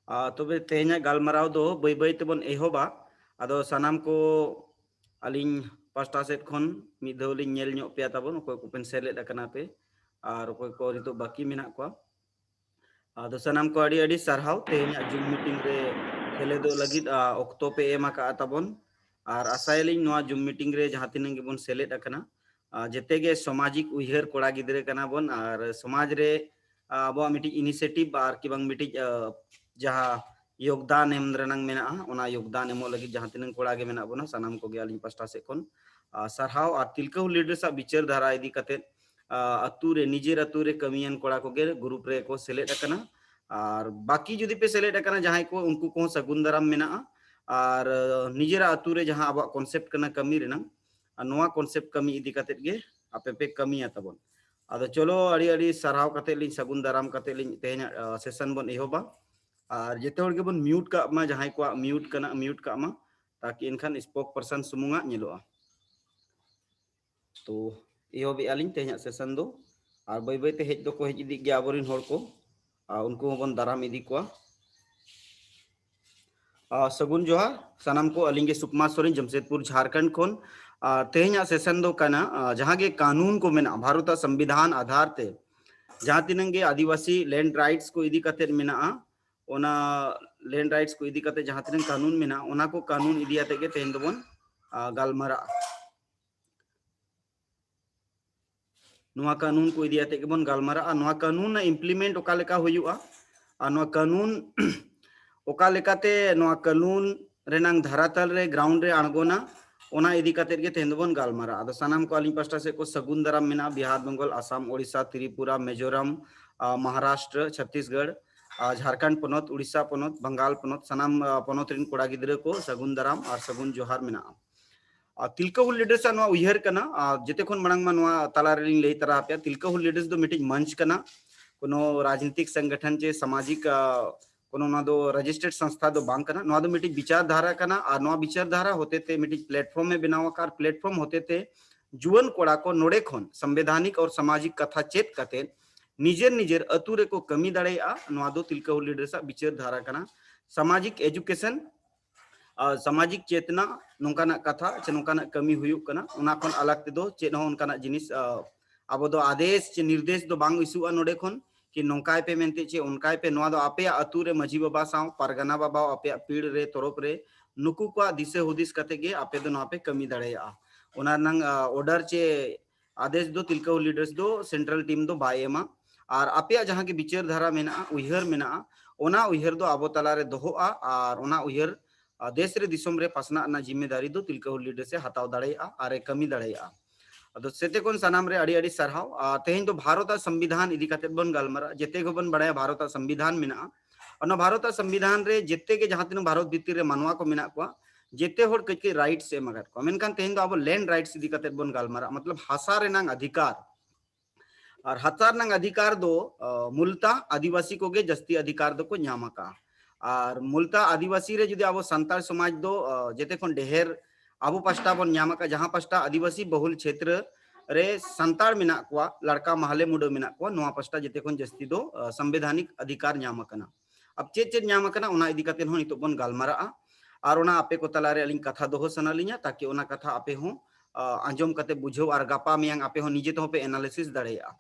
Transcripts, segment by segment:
तबे तेहना गालमाराव दो बै बै तेबन एहोबा आदो सानाम को अलिंग पास्टा सेट खन मिद धाव लिंग नेल ᱧᱚᱜ ᱯᱮᱭᱟ ᱛᱟᱵᱚᱱ ᱚᱠᱚᱭ ᱠᱚ ᱯᱮ ᱥᱮᱞᱮᱫ ᱟᱠᱟᱱᱟ ᱯᱮ ᱟᱨ ᱚᱠᱚᱭ ᱠᱚ ᱱᱤᱛᱚᱜ ᱵᱟᱹᱠᱤ ᱢᱮᱱᱟᱜ ᱠᱚᱣᱟ ᱟᱫᱚ ᱥᱟᱱᱟᱢ ᱠᱚ ᱟᱹᱰᱤ ᱟᱹᱰᱤ ᱥᱟᱨᱦᱟᱣ ᱛᱮᱦᱮᱧᱟᱜ ᱡᱩᱢ ᱢᱤᱴᱤᱝ ᱨᱮ ᱥᱮᱞᱮᱫᱚᱜ ᱞᱟᱹᱜᱤᱫ ᱚᱠᱛᱚ ᱯᱮ ᱮᱢ ᱟᱠᱟᱜᱼᱟ ᱛᱟᱵᱚᱱ ᱟᱨ ᱟᱥᱟᱭᱟᱞᱤᱧ ᱱᱚᱣᱟ ᱡᱩᱢ ᱢᱤᱴᱤᱝ ᱨᱮ ᱡᱟᱦᱟᱸ ᱛᱤᱱᱟᱹᱜ ᱜᱮᱵᱚᱱ ᱥᱮᱞᱮᱫ ᱟᱠᱟᱱᱟ ᱡᱮᱛᱮ ᱜᱮ ᱥᱟᱢᱟᱡᱤक उयहर कोड़ा गिद्रे कना बोन और समाज रे अब मिटी इनिशिएटिव और कि बांग मिटी जहाँ योगदान एम रनंग मेना ओना योगदान एमो लगी जहाँ तिनंग कोड़ा गे मेना बोना सनाम को गे अलिंग पास्टा से कोन सरहाव और तिलका लीडर सा विचार धारा इदी कते अतु रे निजेर अतु रे कमियन कोड़ा को गे ग्रुप रे को सेलेक्ट अकना और बाकी जुदी पे सेलेक्ट अकना जहाँ को उनको को सगुन दाराम मेना और निजेरा अतु रे जहाँ अब कॉन्सेप्ट कना कमी रेना नोआ कॉन्सेप्ट कमी इदी कते गे आपे पे कमी तबन आदो चलो अड़ी अड़ी सरहाव कते लिंग सगुन दाराम कते लिंग तेहना सेशन बन एहोबा और जेते हर के बन म्यूट का मा जहाँ को म्यूट का मा ताकि इनखान स्पोक पर्सन सुमुंगा निलोआ तो एहो बे आलिंग तेहना सेशन दो और बै बै ते हेज दो को हेज इदी गे आबोरिन हर को उनको बन दाराम इदी को सगुन जोहार सनाम को अलिंगे सुकमा सोरेन जमशेदपुर झारखंड खोन तेहना सेशन दो कना जहाँ के कानून को मेना भारत संविधान आधार ते जहाँ तिनंगे आदिवासी लैंड राइट्स को इदी कते मेना ओना लैंड राइट्स को इदी कते जहाँ तिनंग कानून मेना ओना को कानून इदी आते के तेहन दोबन गालमारा नुआ कानून को इदी आते के बन गालमारा नुआ कानून इम्प्लीमेंट ओका लेका हुयुआ नुआ कानून ओका लेकाते नुआ कानून रेनांग धरातल रे ग्राउंड रे अणगोना ओना इदी कते के तेहन दोबन गालमारा आदो सनाम को अलिंग पास्टा से को सगुन दाराम मेना बिहार बंगाल आसाम ओडिशा त्रिपुरा मिजोरम महाराष्ट्र छत्तीसगढ़ झारखंड पनत उड़ीसा पनत बंगाल पनत सनाम पनत रिन कोड़ा गिद्रे को सगुन दाराम और सगुन जोहार मेना तिलका हुल लीडर्स नुआ उयहर कना जेते खन मांग मा नुआ तला रे लई तरा पे तिलका हुल लीडर्स दो मिटिंग मंच कना कोनो राजनीतिक संगठन चे सामाजिक कोनो ना दो रजिस्टर्ड संस्था दो बांग कना नुआ दो मिटिंग विचारधारा कना और नुआ विचारधारा होते ते मिटिंग प्लेटफॉर्म में बनावा कार प्लेटफॉर्म होते ते जुवन कोड़ा को नोड़े खन संवैधानिक और सामाजिक कथा चेत कते निजेर निजेर अतु रे को कमी दाड़ेया नुआ दो तिलका हुल लीडर्स विचारधारा कना सामाजिक एजुकेशन सामाजिक चेतना नोंकाना कथा चे नोंकाना कमी हुयुक कना उना खन अलग ते दो चेन हो उनकाना जिनिस अब दो आदेश चे निर्देश दो बांग इशुआ नोडे खन कि नोंकाय पे मेनते चे उनकाय पे नोआ दो आपे अतु रे मजी बाबा साव परगना बाबा आपे पीड़ रे तोरप रे नुकु को दिसे हुदिस कते गे आपे दो नोआ पे कमी दाड़ेया उना नंग ऑर्डर चे आदेश दो तिलका लीडर्स दो सेंट्रल टीम दो बाय एमा और आपे जहां के विचार धारा मेना उयहर मेना ओना उयहर दो आबो तला रे दोहोआ और ओना उयहर देश रे दिसोम रे पासना ना जिम्मेदारी दो तिलका हुल लीडर से हताव दाड़ेया आरे कमी दाड़ेया अदो सेते कोन सनाम रे अड़ी अड़ी सरहाव तेहेन दो भारत संविधान इदी कते बन गालमारा जेते को बन बड़ाया भारत संविधान मेना और भारत संविधान रे जेते के जहां तिन भारत भितर रे मानवा को मेना को जेते होड़ कई राइट्स एम अगर को मेनकान तेहेन दो अब लैंड राइट्स इदी कते बन गालमारा मतलब हासा रे नांग अधिकार और हासार नांग अधिकार दो मूलता आदिवासी को गे जस्ती अधिकार दो को ᱧᱟᱢ का और मूलता आदिवासी रे जुदी अब संताल समाज दो जेते खन ढेर अब पास्टा बन ᱧᱟᱢ का जहां पास्टा आदिवासी बहुल क्षेत्र रे संताल मेना को लड़का महले मुडो मेना को नोआ पास्टा जेते खन जस्ती दो संवैधानिक अधिकार ᱧाम कना अब चेत चेत ᱧाम कना ओना इदी कते हो नितो बन गालमारा और ओना आपे को तला रे अलिंग कथा दोहो सनालिया ताकि ओना कथा आपे हो आंजम कते बुझो और गापा मियांग आपे हो निजे तो पे एनालिसिस दाड़ेया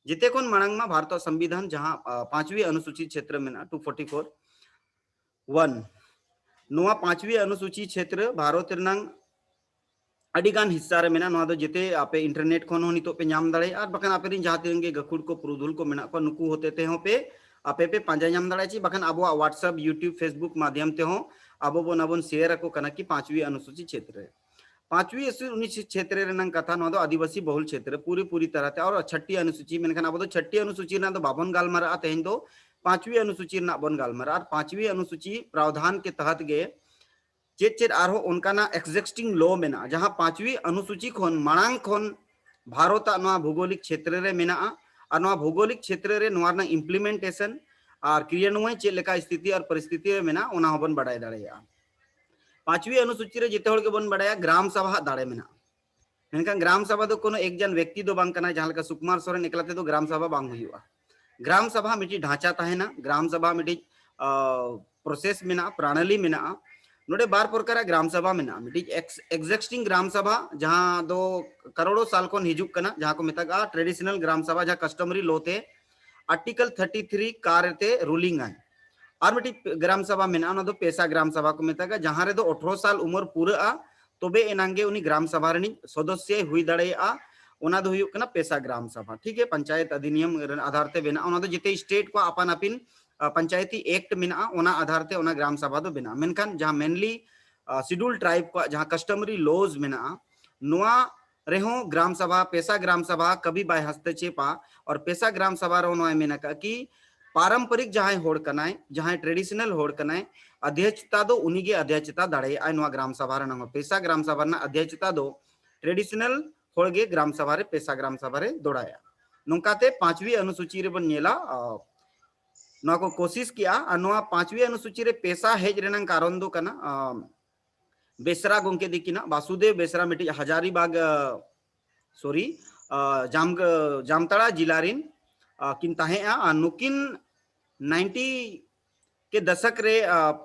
जेते खन मांग मा भारत संविधान जहां 5वीं अनुसूचित क्षेत्र में 244 1 नोआ 5वीं अनुसूची क्षेत्र भारत रनांग अडिगान हिस्सा रे मेना नोआ दो जेते आपे इंटरनेट खन हो नितो पे ᱧᱟᱢ दाड़े और बखन आपे रिन जहां तिनगे गखुड़ को पुरुधुल को मेना को नुकु होते ते हो पे आपे पे पांजा ᱧाम दाड़े छी बखन अब व्हाट्सएप यूट्यूब फेसबुक माध्यम ते हो अब बोन शेयर को कना की 5वीं अनुसूची क्षेत्र 5वीं अनुसूची क्षेत्र रे कथा नोआ दो आदिवासी बहुल क्षेत्र पूरी तरह ते और 6ठी अनुसूची मेनखान अब दो 6ठी अनुसूची ना दो बाबन गालमारा तेहन दो 5वीं अनुसूची ना बन गालमारा और 5वीं अनुसूची प्रावधान के तहत गे चेत चेत आरो उनकाना एक्जिस्टिंग लॉ मेना जहां 5वीं अनुसूची खन मांग खन भारत नोआ भौगोलिक क्षेत्र रे मेना और नोआ भौगोलिक क्षेत्र रे नोआ ना इम्प्लीमेंटेशन और क्रियान्वयन चेत लेका स्थिति और परिस्थिति रे मेना ओना होबन बडाय दाड़ेया 5वीं अनुसूची रे जेते होड़ के बन बडाया ग्राम सभा दाड़े मेना मेनखान ग्राम सभा दो कोनो एक जन व्यक्ति दो बांग कना जहां लेका सुकुमार सोरेन एकलाते दो ग्राम सभा बांग हुयुआ ग्राम सभा मिटी ढांचा तहना ग्राम सभा मिटी प्रोसेस मेना प्रणाली मेना नोडे बार प्रकार ग्राम सभा मेना मिटी एग्जिस्टिंग ग्राम सभा जहां दो करोड़ों साल को हिजुक कना जहां को मेता ट्रेडिशनल ग्राम सभा जहां कस्टमरी लोते आर्टिकल 33 कारते रूलिंग आए और मिटी ग्राम सभा मेना ना दो पेशा ग्राम सभा को मेता जहां रे दो 18 साल उम्र पूरा तबे एनांगे उनी ग्राम सभा रे सदस्य हुई दाड़ेया ओना दो हुयुक कना पेशा ग्राम सभा ठीक है पंचायत अधिनियम आधार ते बेना ओना दो जिते स्टेट को अपन अपिन पंचायती एक्ट मेना ओना आधार ते ओना ग्राम सभा दो बेना मेनखान जहां मेनली शेड्यूल ट्राइब को जहां कस्टमरी लॉज मेना नोआ रेहो ग्राम सभा पेशा ग्राम सभा कभी बाय हस्तक्षेपा और पेशा ग्राम सभा रो नोय मेना का कि पारंपरिक जहां होड़ कनाय जहां ट्रेडिशनल होड़ कनाय अध्यक्षता दो उनीगे अध्यक्षता दाड़े आय नोआ ग्राम सभा रे नंग पेशा ग्राम सभा ना अध्यक्षता दो ट्रेडिशनल होड़गे ग्राम सभा रे पेशा ग्राम सभा रे दोड़ाया नोंकाते 5वीं अनुसूची रे बन नेला नोआ को कोशिश किया नोआ 5वीं अनुसूची रे पेशा हेज रेनंग कारण दो कना बेसरा गोंके दिकिना वासुदेव बेसरा मिटी हजारीबाग सॉरी जामताड़ा जिला रिन किन ताहेआ नुकिन 90 के दशक रे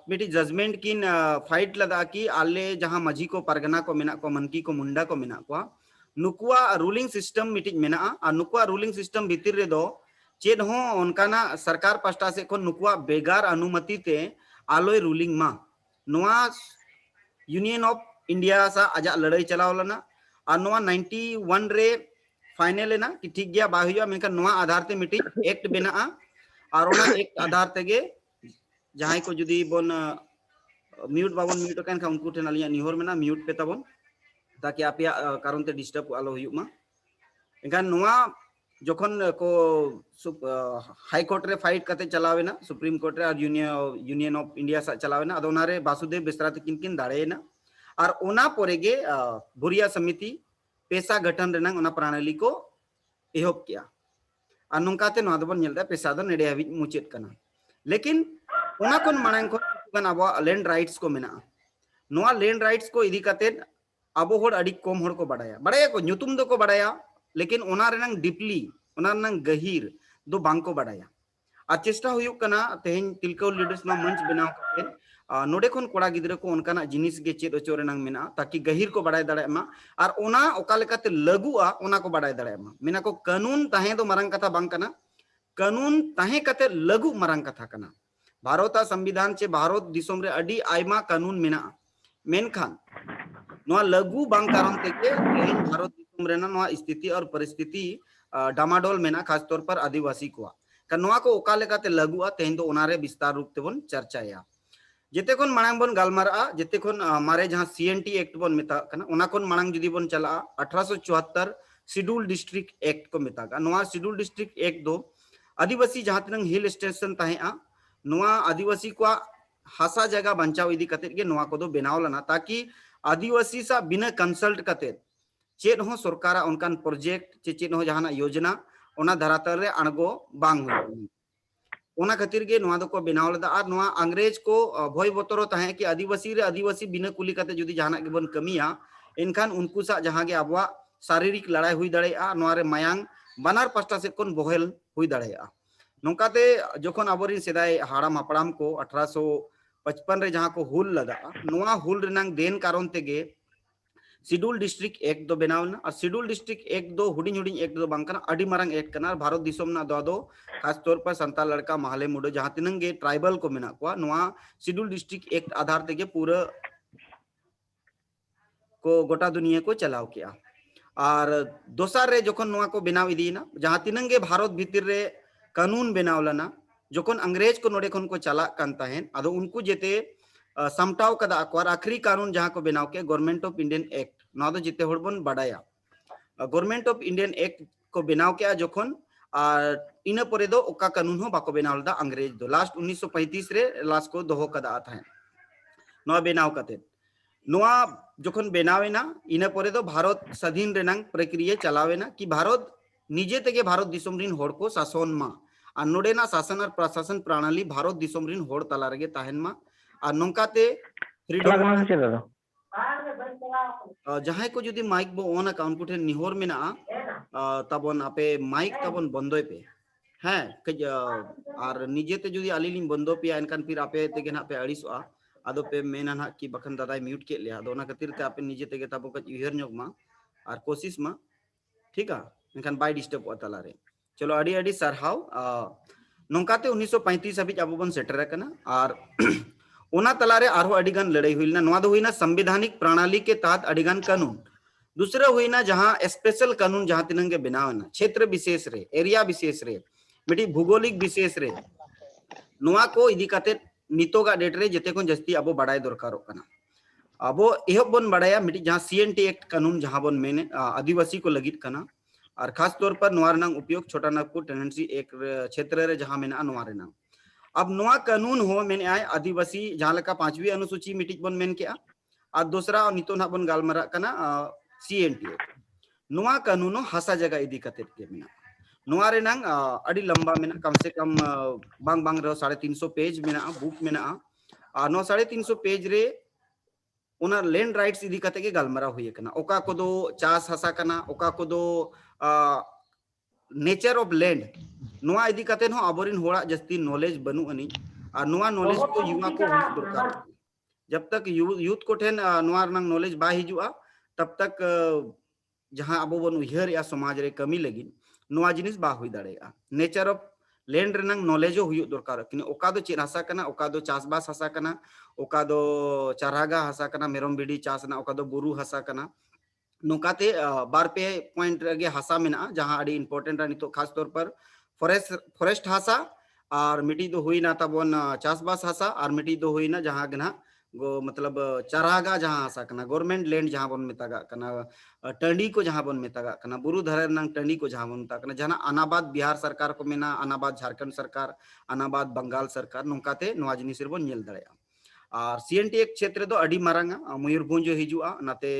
मिटी जजमेंट किन फाइट लगा कि आले जहां मजी को परगना को मेना को मनकी को मुंडा को मेना को नुकुआ रूलिंग सिस्टम मिटी मेना आ नुकुआ रूलिंग सिस्टम भीतर रे दो चेद हो उनकाना सरकार पास्टा से कोन नुकुआ बेगार अनुमति ते आलोय रूलिंग मा नोआ यूनियन ऑफ इंडिया सा आजा लड़ाई चलाव लना आ नोआ 91 रे फाइनल ना कि ठीक गया बा हुआ मेनका नोआ आधार ते मिटी एक्ट बेना और ओना एक्ट आधार तेगे जहां को जुदी बोन म्यूट बाबन म्यूट कान खा उनको ठेन आलिया निहोर मेना म्यूट पे तबन ताकि आपया कारण ते डिस्टर्ब आलो हुयुक मा एनखान नोआ जखन को हाई कोर्ट रे फाइट कते चलावेना सुप्रीम कोर्ट रे और यूनियन ऑफ इंडिया सा चलावेना अदो नारे वासुदेव बेसरा ते किन दाड़ेना और ओना पोरेगे बुरिया समिति पेशा गठन रेना ओना प्रणाली को एहोब किया और नोंकाते नोआ दबन नेलदा पेशा दो नेडे हाबि मुचेत कना लेकिन ओना कोन मांग को गन अब लैंड राइट्स को मेना नोआ लैंड राइट्स को इदी कते अब होड़ अडी कम होड़ को बड़ाया को नुतुम दो को बड़ाया लेकिन ओना रेनंग डीपली ओना रेनंग गहीर दो बांग को बड़ाया आ चेष्टा हुयुक कना तेहेन तिलका लीडर्स ना मंच बनाव कते नोडे कोन कोड़ा गिद्रा को उनकाना जिनिस गे चेद ओचो रेनंग मेना ताकि गहीर को बड़ाय दाड़े मा और ओना ओका लेकाते लगुआ ओना को बड़ाय दाड़े मा मेना को कानून ताहे दो मारंग कथा बांग कना कानून ताहे कते लगु मारंग कथा कना भारत संविधान चे भारत दिसोम रे अडी आयमा कानून मेना मेनखान नोआ लगु बांग कारण तेगे तेहेन भारत दिसोम रेना नोआ स्थिति और परिस्थिति डामाडोल मेना खास तौर पर आदिवासी को का नोआ को ओका लेकाते लगुआ तेहेन दो ओनारे विस्तार रूप तेबन चर्चाया जेते कोन मांग बन गालमारा जेते कोन मारे जहां सीएनटी एक्ट बन मेता कना ओना कोन मांग जुदी बन चला 1874 शेड्यूल डिस्ट्रिक्ट एक्ट को मेता का नोआ शेड्यूल डिस्ट्रिक्ट एक्ट दो आदिवासी जहां तनंग हिल स्टेशन ताहेआ नोआ आदिवासी को हासा जगह बंचाव इदी कते गे नोआ को दो बनाव लना ताकि आदिवासी सा बिना कंसल्ट कते चेद हो सरकारा उनकान प्रोजेक्ट चेद हो जहाना योजना ओना धरातल रे अणगो बांग हुई ओना खातिर गे नोआ दो को बनाव लदा और नोआ अंग्रेज को भय बतरो ताहे कि आदिवासी रे आदिवासी बिना कुली कते जुदी जहाना के बन कमिया एनखान उनको सा जहां गे आबवा शारीरिक लड़ाई हुई दड़ेया नोआ रे मायांग बानार पास्टा से कोन बहेल हुई दड़ेया नोंकाते जखन आबोरिन सेदाय हाड़ाम हापड़ाम को 1855 रे जहां को हुल लगा नोआ हुल रेनांग देन कारण तेगे शेड्यूल डिस्ट्रिक्ट एक्ट दो बनावना और शेड्यूल डिस्ट्रिक्ट एक्ट दो हुडिंग हुडिंग एक्ट दो बांकना अडी मारंग एक्ट कना भारत दिसोम ना दो खास तौर पर संताल लड़का महले मुडो जहां तिनंगे ट्राइबल को मेना को नोआ शेड्यूल डिस्ट्रिक्ट एक्ट आधार तेगे पूरा को गोटा दुनिया को चलाव किया और दोसर रे जखन नोआ को बनाव इदीना जहां तिनंगे भारत भीतर रे कानून बनाव लना जखन अंग्रेज को नोडे खन को चला कान ताहेन अदो उनको जेते समटाव कदा और आखिरी कानून जहां को बनाव के गवर्नमेंट ऑफ इंडियन एक्ट ना दो जिते होड़बन बड़ाया गवर्नमेंट ऑफ इंडियन एक्ट को बनाव के जखन इन परे दो ओका कानून हो बाको बनाव लदा अंग्रेज दो लास्ट 1935 रे लास्ट को दोहो कदा ताहेन नोआ बनाव कते नोआ जखन बनावेना इन परे दो भारत स्वाधीन रेनांग प्रक्रिया चलावेना कि भारत निजे तेगे भारत दिसोम रिन होड़ को शासन मा और नोडेना शासन और प्रशासन प्रणाली भारत दिसोम रिन होड़ तला रगे ताहेन मा और नोंकाते फ्रीडम जहां को जुदी माइक बो ऑन अकाउंट को ठे निहोर मेना तबन आपे माइक तबन बंदोय पे हाँ कज और निजेते जुदी अलीलिंग बंदो पे एनकान फिर आपे तेगे ना पे अड़िसोआ आदो पे मेना ना कि बखन दादाई म्यूट के लिया आदो ना खातिर ते आपे निजे तेगे ताबो कज उयहर ᱧᱚᱜ मा और कोशिश मा ठीक है एनकान बाय डिस्टर्ब तला रे चलो अड़ी अड़ी सरहाव नोंकाते 1935 हाबिज आबो बन सेटर कना और ओना तलारे आरो अडिगान लड़ाई हुईना नोआ दो हुईना संवैधानिक प्रणाली के तहत अडिगान कानून दूसरा हुईना जहां स्पेशल कानून जहां तिनंगे बनावना क्षेत्र विशेष रे एरिया विशेष रे मिटी भूगोलिक विशेष रे नोआ को इदी काते नितोगा डेट रे जते को जस्ती आबो बाडाय दरकारो कना आबो एहब बन बाडाया मिटी जहां सीएनटी एक्ट कानून जहां बन मेने आदिवासी को लगित कना और खास तौर पर नोआ रनांग उपयोग छोटा नागपुर टेनेंसी एक क्षेत्र रे जहां मेना नोआ रनांग अब नोआ कानून हो मेने आय आदिवासी जहां लका 5वीं अनुसूची मिटिज बन मेन केआ और दूसरा नितो ना बन गालमरा कना सीएनटी नोआ कानून हासा जगह इदी कते के मेना नोआ रेनांग अड़ी लंबा मेना कम से कम बांग बांग रो 350 पेज मेना बुक मेना नो 350 पेज रे ओना लैंड राइट्स इदी कते के गालमरा हुई कना ओका को दो चास हासा कना ओका को दो नेचर ऑफ लैंड नोआ इदी कते हो अबोरिन होड़ा जस्ती नॉलेज बनु अनि और नोआ नॉलेज को युवा को हुई दरकार जब तक यूथ को ठेन नोआ रनांग नॉलेज बा हिजुआ तब तक जहां अबो बन उयहर या समाज रे कमी लगी नोआ जिनिस बा हुई दाड़ेगा नेचर ऑफ लैंड रनांग नॉलेजो हुई दरकार कि ओका दो चेर हासा कना ओका दो चासबास हासा कना ओका दो चारागा हासा कना मेरम बिडी चास ना ओका दो बुरु हासा कना नोकाते बार पे पॉइंट गे हासा मेना जहां अड़ी इंपोर्टेंट नितो खास तौर पर फॉरेस्ट हासा और मिटी दो हुई ना तबन चासबास हासा और मिटी दो हुई ना जहां गना गो मतलब चारागा जहां हासा कना गवर्नमेंट लैंड जहां बन मेतागा कना टंडी को जहां बन मेतागा कना बुरु धरन नंग टंडी को जहां बन मेतागा कना जहां अनाबाद बिहार सरकार को मेना अनाबाद झारखंड सरकार अनाबाद बंगाल सरकार नोकाते नोआ जिनिस रे बन नेल दाड़ेया और सीएनटी एक क्षेत्र दो अड़ी मारांगा मयूरभंज हिजुआ नाते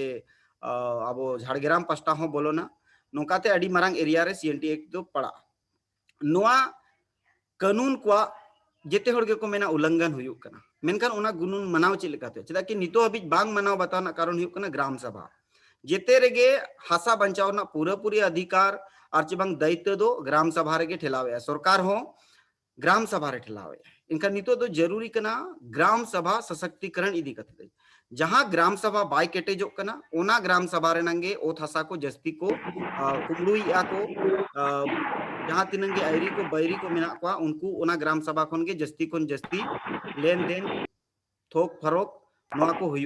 अब झाड़ग्राम पास्टा हो बोलोना नोकाते अड़ी मारांग एरिया रे सीएनटी एक दो पड़ा नोआ कानून को जेते हर को मेना उल्लंघन हुई कना मेनखान ओना गुनून मनाव चे लेकाते चेदा कि नितो हबी बांग मनाव बताना कारण हुई कना ग्राम सभा जेते रेगे हासा बंचावना पूरा पूरी अधिकार और चिबांग दायित्व दो ग्राम सभा रेगे ठेलावे सरकार हो ग्राम सभा रे ठेलावे इनका नितो दो जरूरी कना ग्राम सभा सशक्तिकरण इदी कते जहां ग्राम सभा बाय केटेजो कना ओना ग्राम सभा रे नंगे ओथ हासा को जस्ती को कुमड़ुइया को जहां तिनंगे आयरी को बैरी को मेना को उनको ओना ग्राम सभा खन के जस्ती कोन जस्ती लेन देन थोक फरोक नोआ को हुई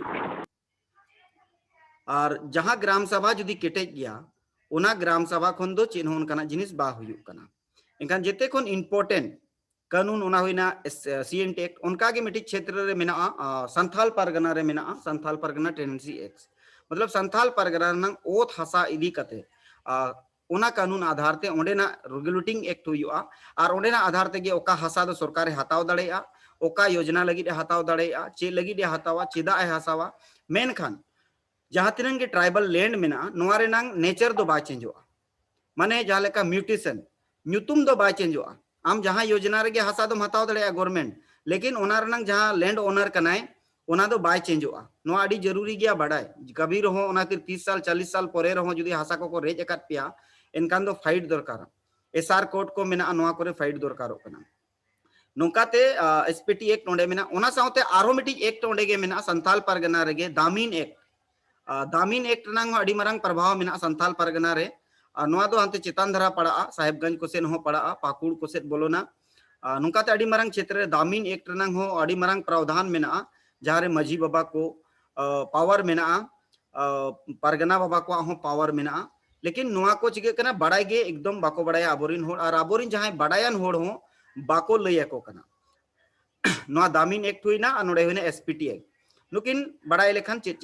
और जहां ग्राम सभा जुदी केटेज गया ओना ग्राम सभा खन दो चिन्ह उनकाना जिनिस बा हुई कना इनकान जेते कोन इंपोर्टेंट कानून ओना हुईना सीएनटी एक्ट उनका के मिटी क्षेत्र रे मेना संथाल परगना रे मेना संथाल परगना टेनेंसी एक्ट मतलब संथाल परगना नंग ओथ हासा इदी कते ओना कानून आधार ते ओंडेना रेगुलेटिंग एक्ट हुआ और ओंडेना आधार ते गे ओका हासा दो सरकार हताव दाड़ेया ओका योजना लगी हताव दाड़ेया चे लगी हतावा चेदा हासावा मेन खान जहां तिनंग के ट्राइबल लैंड मेना नोआ रे नंग नेचर दो बा चेंजोआ माने जहां लेका म्यूटेशन न्यूतुम दो बा चेंजोआ आम जहां योजना रे हासा दो हताव दाड़ेया गवर्नमेंट लेकिन ओना रनांग जहां लैंड ओनर कनाय ओना दो बाय चेंजोआ नोआ अडी जरूरी गया बाडाय कभी रहो ओना 30 साल 40 साल परे रहो जुदी हासा को रेज अकात पिया इनकान दो फाइट दरकार एसआर कोर्ट को मेना नोआ करे फाइट दरकारो कना नोकाते एसपीटी एक्ट ओंडे मेना ओना साउते आरो मिटी एक्ट ओंडे गे मेना संथाल परगना रेगे दामीन एक्ट नंग अडी मारंग प्रभाव मेना संथाल परगना रे नोआ दो हांते चेतान धरा पड़ा साहेबगंज को सेन हो पड़ा पाकुड़ को सेट बोलोना नोकाते अडी मारंग क्षेत्र रे दामीन एक्ट नंग हो अडी मारंग प्रावधान मेना जहां रे माझी बाबा को पावर मेना परगना बाबा को हो पावर मेना लेकिन नोआ को चिके कना बड़ाई गे एकदम बाको बड़ाया आबोरिन होड़ और आबोरिन जहां बड़ायन होड़ हो बाको लय को कना नोआ दामीन एक्ट हुईना नोडे हुईना एसपीटी एक्ट नुकिन बड़ाई लेखान चेत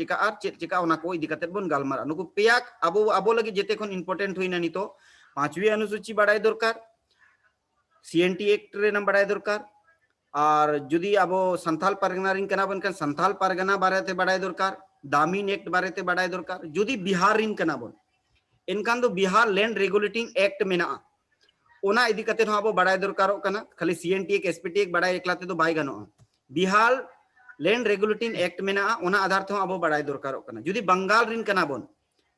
चिका ओना को इदी कते बन गालमारा नुकु पेयाक अबो अबो लगी जेते कोन इंपोर्टेंट हुईना नितो 5वीं अनुसूची बड़ाई दरकार सीएनटी एक्ट रे नाम बड़ाई दरकार और जुदी अबो संथाल परगना रिन कना बन kan संथाल परगना बारेते बड़ाई दरकार दामीन एक्ट बारेते बड़ाई दरकार जुदी बिहार रिन कना बन इनकान दो बिहार लैंड रेगुलेटिंग एक्ट मेना ओना इदी कते हो अबो बड़ाई दरकारो कना खाली सीएनटी एक एसपीटी एक बड़ाई एकलाते तो बाय गानो बिहार लैंड रेगुलेटिंग एक्ट मेना ओना आधार ते अबो बड़ाई दरकारो कना जुदी बंगाल रिन कना बन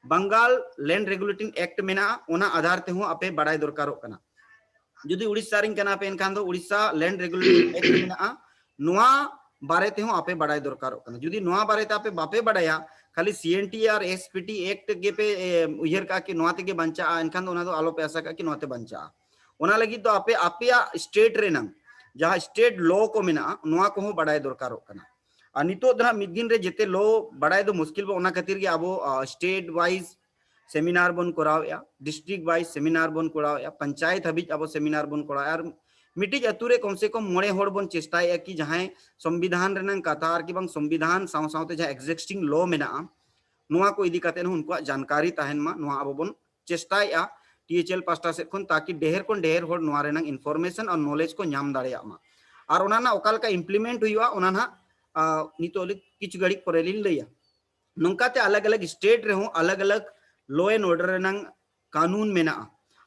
बंगाल लैंड रेगुलेटिंग एक्ट मेना ओना आधार ते हो अपे बड़ाई दरकारो कना जुदी उड़ीसा रिंग कना पे एनखान दो उड़ीसा लैंड रेगुलेटरी एक्ट मेना नुआ बारे ते हो आपे बड़ाई दरकार कना जुदी नुआ बारे ते आपे बापे बड़ाया खाली सीएनटी और एसपीटी एक्ट गे पे उयर का कि नुआ तेगे बंचा एनखान दो उना दो आलो पे आशा का कि नुआ ते बंचा उना लगी तो आपे आपेया स्टेट रेना जहां स्टेट लॉ को मेना नुआ को हो बड़ाई दरकार कना और नितो दना मिद दिन रे जेते लॉ बड़ाई दो मुश्किल बो उना खातिर गे आबो स्टेट वाइज सेमिनार बन कराया डिस्ट्रिक्ट वाइज सेमिनार बन कराया पंचायत हबी अब सेमिनार बन कराया और मिटिज अतुरे कम से कम मोड़े होड़ बन चेष्टाया कि जहां संविधान रेनंग कथा और कि बंग संविधान साव सावते जहां एग्जिस्टिंग लॉ मेना नुआ को इदी काते उनको जानकारी तहन मा नुआ अब बन चेष्टाया टीएचएल पास्टा से खन ताकि ढेर कोन ढेर होड़ नुआ रेनंग इन्फॉर्मेशन और नॉलेज को नाम दाड़िया मा और ओना ना ओकाल का इम्प्लीमेंट हुआ ओना ना नितो किछ गड़ी परेलिन लैया नोंकाते अलग अलग स्टेट रे हो अलग अलग लॉ एंड ऑर्डर रेनंग कानून मेना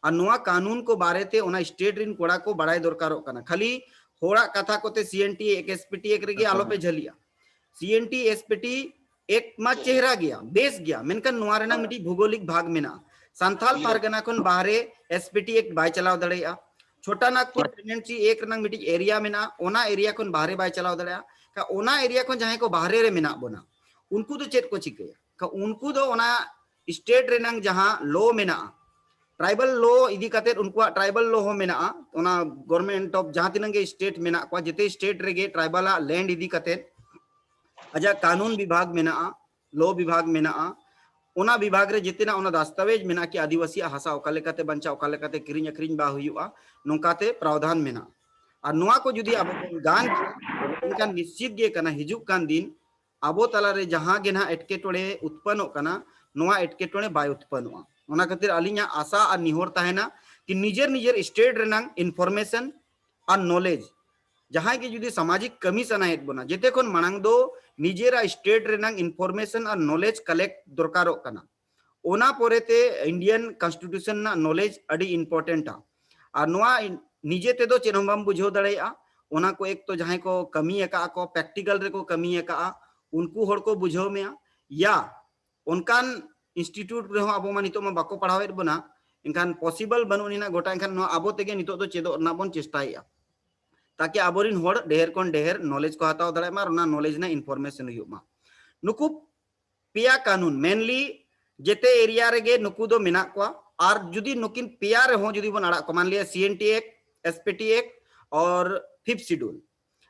और नुआ कानून को बारेते ओना स्टेट रिन कोड़ा को बड़ाई दरकारो कना खाली होड़ा कथा कोते सीएनटी एक एसपीटी एक रेगे आलो पे झलिया सीएनटी एसपीटी एक मा चेहरा गया बेस गया मेनकन नुआ रेनंग मिटी भौगोलिक भाग मेना संथाल पारगना खन बाहरे एसपीटी एक बाय चलाव दड़ेया छोटा नागपुर प्रेसिडेंसी एक रेनंग मिटी एरिया मेना ओना एरिया खन बाहरे बाय चलाव दड़ेया का ओना एरिया खन जहां को बाहरे रे मेना बोना उनको तो चेत को चिकया का उनको दो ओना स्टेट रेनंग जहां लॉ मेना ट्राइबल लॉ इदी काते उनको ट्राइबल लॉ हो मेना ओना गवर्नमेंट ऑफ जहां तिनंगे स्टेट मेना को जेते स्टेट रेगे ट्राइबल लैंड इदी काते अजा कानून विभाग मेना लॉ विभाग मेना ओना विभाग रे जेतेना ओना दस्तावेज मेना कि आदिवासी हासा ओका लेकाते बंचा ओका लेकाते किरिंग अखरिंग बा हुयुआ नोंकाते प्रावधान मेना और नुआ को जुदी अब गान इनका निश्चित गे कना हिजुक कान दिन आबो तला रे जहां गे ना एटकेटोड़े उत्पन्न कना नुआ एटकेटोड़े बाय उत्पन्नवा ओना खातिर अलिया आशा और निहोर ताहेना कि निजेर निजेर स्टेट रेनंग इन्फॉर्मेशन और नॉलेज जहां के जुदी सामाजिक कमी सनायत बना जेते कोन मांग दो निजेरा स्टेट रेनंग इन्फॉर्मेशन और नॉलेज कलेक्ट दरकारो कना ओना पोरेते इंडियन कॉन्स्टिट्यूशन ना नॉलेज अडी इंपॉर्टेंट और नुआ निजे ते दो चेनहम बुझो दड़ेया ओना को एक तो जहां को कमी एका को प्रैक्टिकल रे को कमी एका उनको होड़ को बुझो में या उनकान इंस्टीट्यूट रे हो अब मा नितो मा बाको पढ़ावेत बना इनखान पॉसिबल बनुनिना गोटा इनखान आबो तेगे नितो तो चेदो ना बन चेष्टाया ताकि आबोरिन होड़ ढेर कोन ढेर नॉलेज को हताव दड़े मा और नॉलेज ना इन्फॉर्मेशन हुयुमा नुकु पिया कानून मेनली जेते एरिया रेगे नुकु दो मेना को और जुदी नुकिन पिया रे हो जुदी बन अड़ा को मान लिया सीएनटी एक एसपीटी एक और 5th शेड्यूल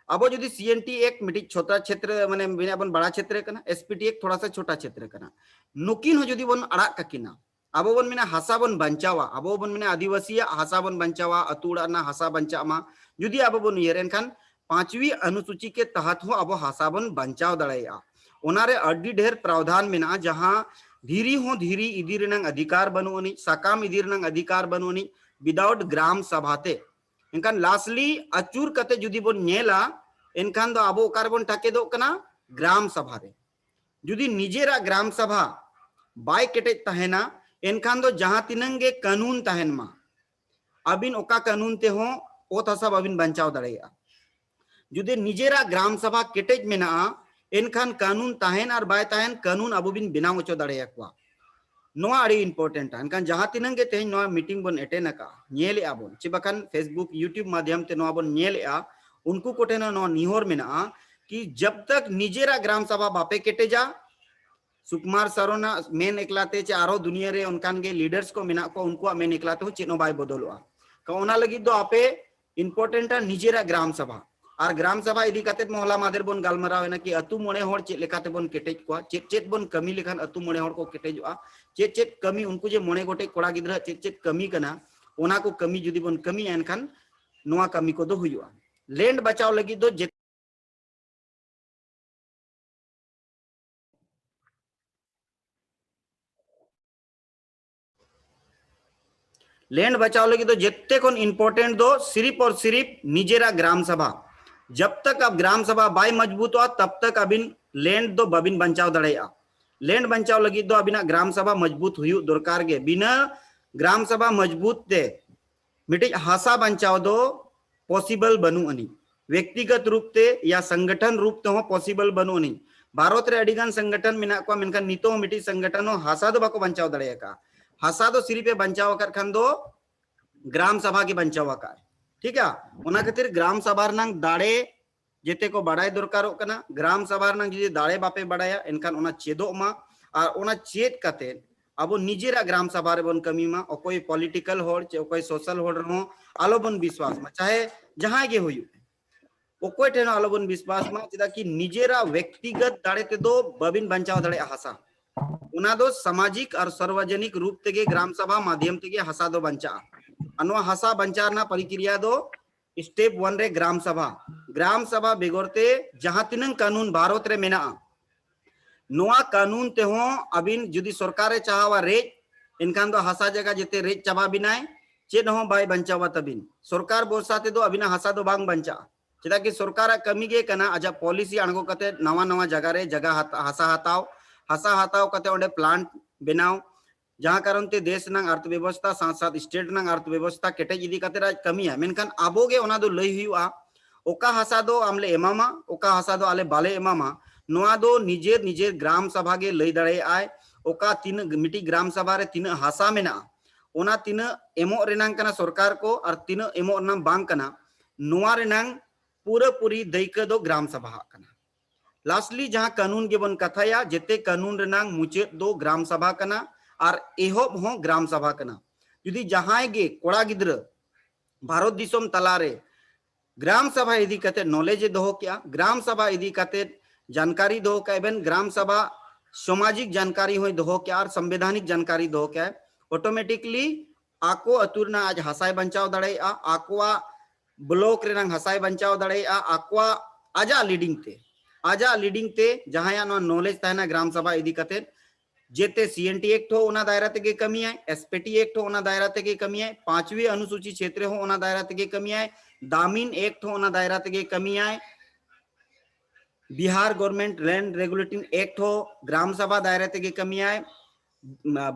अब जुदी सीएनटी एक मिटी छोटा क्षेत्र माने बिना बन बड़ा क्षेत्र कना एसपीटी एक थोड़ा सा छोटा क्षेत्र कना नुकिन हो जुदी बन अड़ा ककिना अब बन मिना हासा बन बंचावा अब बन मिना आदिवासी हासा बन बंचावा अतुड़ा ना हासा बंचामा जुदी अब बन येरेन खान 5वीं अनुसूची के तहत हो अब हासा बन बंचाव दड़ेया ओनारे अड्डी ढेर प्रावधान मेना जहां धीरी हो धीरी इदी रेनंग अधिकार बनुनी साकाम इदी रेनंग अधिकार बनुनी विदाउट ग्राम सभाते इनखान लास्टली अचूर कते जुदी बन नेला इनखान दो आबो ओकार बन टाके दो कना ग्राम सभा रे जुदी निजेरा ग्राम सभा बाय केटे तहेना इनखान दो जहां तिनंगे कानून तहन मा अबिन ओका कानून ते हो ओ तसब अबिन बंचाव दड़ेया जुदी निजेरा ग्राम सभा केटेज मेना इनखान कानून तहन और बाय तहन कानून अब बिन बिनाव ओचो दड़ेया को नोआ अड़ी इंपॉर्टेंट इनखान जहां तिनंगे तेहन नोआ मीटिंग बन एटेन का नेले आबोन चे बखान फेसबुक यूट्यूब माध्यम ते नोआ बन नेले उनको कोटेना नोआ निहोर मेना कि जब तक निजेरा ग्राम सभा बापे केटे जा सुकुमार सरोना मेन एकलाते चे आरो दुनिया रे उनकान गे लीडर्स को मेना को उनको मेन एकलाते हो चेनो बाय बदलवा का ओना लगी दो आपे इंपॉर्टेंट निजेरा ग्राम सभा और ग्राम सभा इदी काते मोहला मादर बन गालमराव ना कि अतु मोणे होड़ चेत लेकाते बन केटेज को चेत चेत बन कमी लेखान अतु मोणे होड़ को केटेजवा चेत चेत कमी उनको जे मोणे गोटे कोड़ा गिद्रा चेत चेत कमी कना ओना को कमी जुदी बन कमी एनखान नोआ कमी को दो हुयुआ लैंड बचाव लगी दो लैंड बचाव लगी तो जितने को इंपॉर्टेंट दो सिर्फ और सिर्फ निजेरा ग्राम सभा जब तक अब ग्राम सभा बाय मजबूत हुआ तब तक अबिन लैंड दो बबिन बंचाव दड़ेया लैंड बंचाव लगी दो अबिना ग्राम सभा मजबूत हुई दरकार गे बिना ग्राम सभा मजबूत ते मिटे हासा बंचाव दो पॉसिबल बनु अनी व्यक्तिगत रूप ते या संगठन रूप ते हो पॉसिबल बनु अनी भारत रे अडिगान संगठन मेना को मेनखान नितो मिटी संगठन हो हासा दो बाको बंचाव दड़ेया का हासा दो सिर्फ बंचाव कर खान दो ग्राम सभा के बंचाव का ठीक है ओना खातिर ग्राम सभा रनang दाड़े जेते को बाड़ाय दरकारोग कना ग्राम सभा रनang जुदी दाड़े बापे बाड़ाया एनखान ओना चेदोग मा और ओना चेद काते अब निजेरा ग्राम सभा रे बन कमी मा ओकोय पॉलिटिकल होड़ चे ओकोय सोशल होड़ रहो आलो बन विश्वास मा चाहे जहां गे होयु ओकोय ठेन आलो बन विश्वास मा चेदा कि निजेरा व्यक्तिगत दाड़े ते दो बबिन बंचाव दाड़े हासा उना दो सामाजिक और सार्वजनिक रूप तेगे ग्राम सभा माध्यम तेगे हासा दो बंचा अनवा हासा बंचारना परिक्रिया दो स्टेप 1 रे ग्राम सभा बेगोरते जहां तिनंग कानून भारत रे मेना नोआ कानून ते हो अबिन जुदी सरकारे चाहवा रेज इनखान दो हासा जगह जेते रेज चाबा बिनाय चेद हो बाय बंचावा तबिन सरकार बोरसा ते दो अबिना हासा दो बांग बंचा चेदा कि सरकार कमी गे कना आजा पॉलिसी अणगो कते नवा नवा जगह रे जगह हासा हताव कते ओंडे प्लांट बनाव जहां कारण ते देश नंग अर्थव्यवस्था साथ साथ स्टेट नंग अर्थव्यवस्था केटे इदी कते राज कमी है मेनखान आबो गे ओना दो लई हुआ ओका हासा दो आमले एमामा ओका हासा दो आले बाले एमामा नोआ दो निजे निजे ग्राम सभा गे लई दड़े आय ओका तीन मिटी ग्राम सभा रे तीन हासा मेना ओना तीन एमो रेनांग कना सरकार को और तीन एमो नाम बांग कना नोआ रेनांग पूरा पूरी दैक दो ग्राम सभा कना लास्टली जहां कानून के बन कथाया जेते कानून रेनांग मुचे दो ग्राम सभा कना और एहोब हो ग्राम सभा कना जुदी जहां गे कोड़ा गिद्र भारत दिसोम तलारे ग्राम सभा इदी कते नॉलेज दोहो क्या ग्राम सभा इदी कते जानकारी दो कैबन ग्राम सभा सामाजिक जानकारी हो दो क्या और संवैधानिक जानकारी दो क्या ऑटोमेटिकली आको अतुरना आज हसाय बंचाव दड़े आकोआ ब्लॉक रेनांग हसाय बंचाव दड़े आकोआ आजा लीडिंग ते जहां नो नॉलेज तहना ग्राम सभा इदी कते जेते सीएनटी एक्ट हो ओना दायरा तेगे कमी है एसपीटी एक्ट हो ओना दायरा तेगे कमी है 5वीं अनुसूची क्षेत्र हो ओना दायरा तेगे कमी है दामिन एक्ट हो ओना दायरा तेगे कमी है Bihar government land regulating act हो ग्राम सभा दायरा तेगे कमी है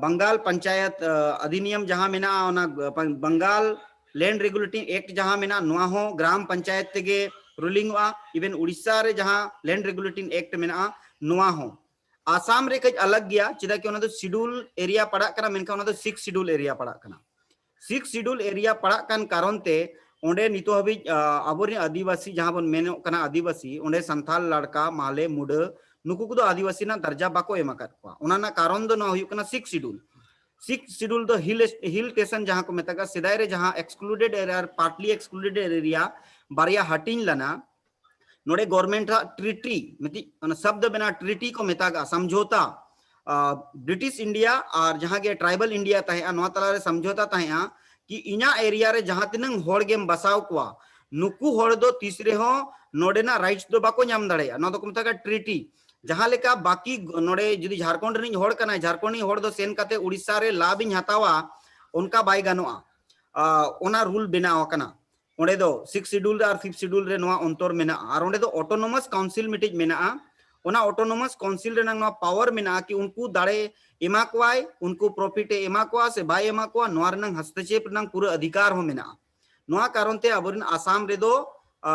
बंगाल पंचायत अधिनियम जहां मेना ओना बंगाल लैंड रेगुलेटिंग एक्ट जहां मेना नोआ हो ग्राम पंचायत तेगे रूलिंग इवन उड़ीसा रे जहां लैंड रेगुलेटिंग एक्ट मेना नोआ हो आसाम रे कई अलग गया चेदा कि ओना दो शेड्यूल एरिया पड़ा कना मेनका ओना दो 6 शेड्यूल एरिया पड़ा कना 6 शेड्यूल एरिया पड़ा कान कारण ते ओंडे नितो हबी आबोरे आदिवासी जहां बन मेनो कना आदिवासी ओंडे संथाल लड़का माले मुड नुकु को आदिवासी ना दर्जा बाको एमा करवा ओना ना कारण दो ना हुयु कना 6 शेड्यूल दो हिल स्टेशन जहां को मेतागा सिदाय रे जहां excluded area partly excluded area बारिया हटिंग लना नोडे गवर्नमेंट ट्रीटी मिति शब्द बिना ट्रीटी को मेतागा समझौता ब्रिटिश इंडिया और जहां के ट्राइबल इंडिया तहे नोआ तला रे समझौता तहे कि इना एरिया रे जहां तिनंग होड़ गेम बसाव कोआ नुकु होड़ दो तीसरे हो नोडेना राइट्स दो बाको नाम दड़े नो दो को मेतागा ट्रीटी जहां लेका बाकी नोडे जुदी झारखंड रे होड़ कना झारखंडी होड़ दो सेन काते उड़ीसा रे लाभ इन हतावा उनका बाय गानोआ ओना रूल बनाव कना ओंडे दो 6 शेड्यूल और 5 शेड्यूल रे नोआ अंतर मेना और ओंडे दो ऑटोनोमस काउंसिल मिटिज मेना ओना ऑटोनोमस काउंसिल रे नोआ पावर मेना कि उनको दाड़े एमा कोआय उनको प्रॉफिट एमा कोआ से बाय एमा कोआ नोआ रनंग हस्तक्षेप रनंग पूरा अधिकार हो मेना नोआ कारण ते अबरन आसाम रे दो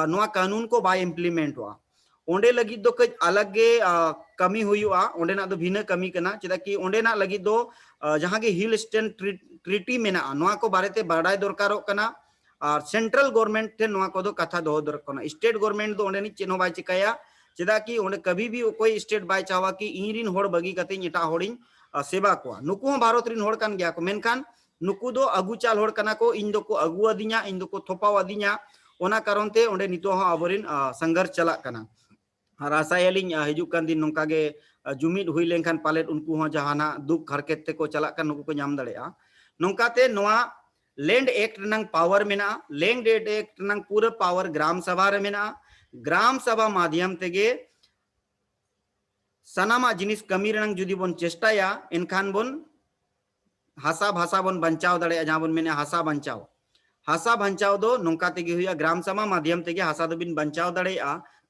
नोआ कानून को बाय इम्प्लीमेंट हुआ ओंडे लगी दो कई अलग गे कमी हुआ ओंडे ना दो भिन्न कमी कना चेदा कि ओंडे ना लगी दो जहां के हिल स्टेशन ट्रीटी मेना नोआ को बारेते बाडाय दरकारो कना और सेंट्रल गवर्नमेंट थे नोआ को दो कथा दो दर कना स्टेट गवर्नमेंट दो ओंडे नि चेनो बाय चिकाया चेदा कि ओंडे कभी भी कोई स्टेट बाय चावा कि इरिन होड़ बगी कते एटा होड़िन सेवा को नुकु भारत रिन होड़ कान गया को मेनखान नुकु दो अगु चाल होड़ कना को इन दो को अगु अदिया इन दो को थोपाव अदिया ओना कारण ते ओंडे नितो हो अबरिन संघर्ष चला कना और आशायालिन हिजु कान दिन नोंका गे जुमिद हुई लेनखान पालेट उनको हो जहाना दुख हरकत ते को चला कान नुकु को नाम दड़ेया नोंकाते नोआ लैंड एक्ट रनंग पावर मेना लैंड एक्ट रनंग पूरा पावर ग्राम सभा रे मेना ग्राम सभा माध्यम तेगे सनामा जिनिस कमी रनंग जुदी बन चेष्टाया एनखान बन हासा भाषा बन बंचाव दड़े जहां बन मेने हासा बंचाव दो नोंका तेगे हुआ ग्राम सभा माध्यम तेगे हासा दो बिन बंचाव दड़े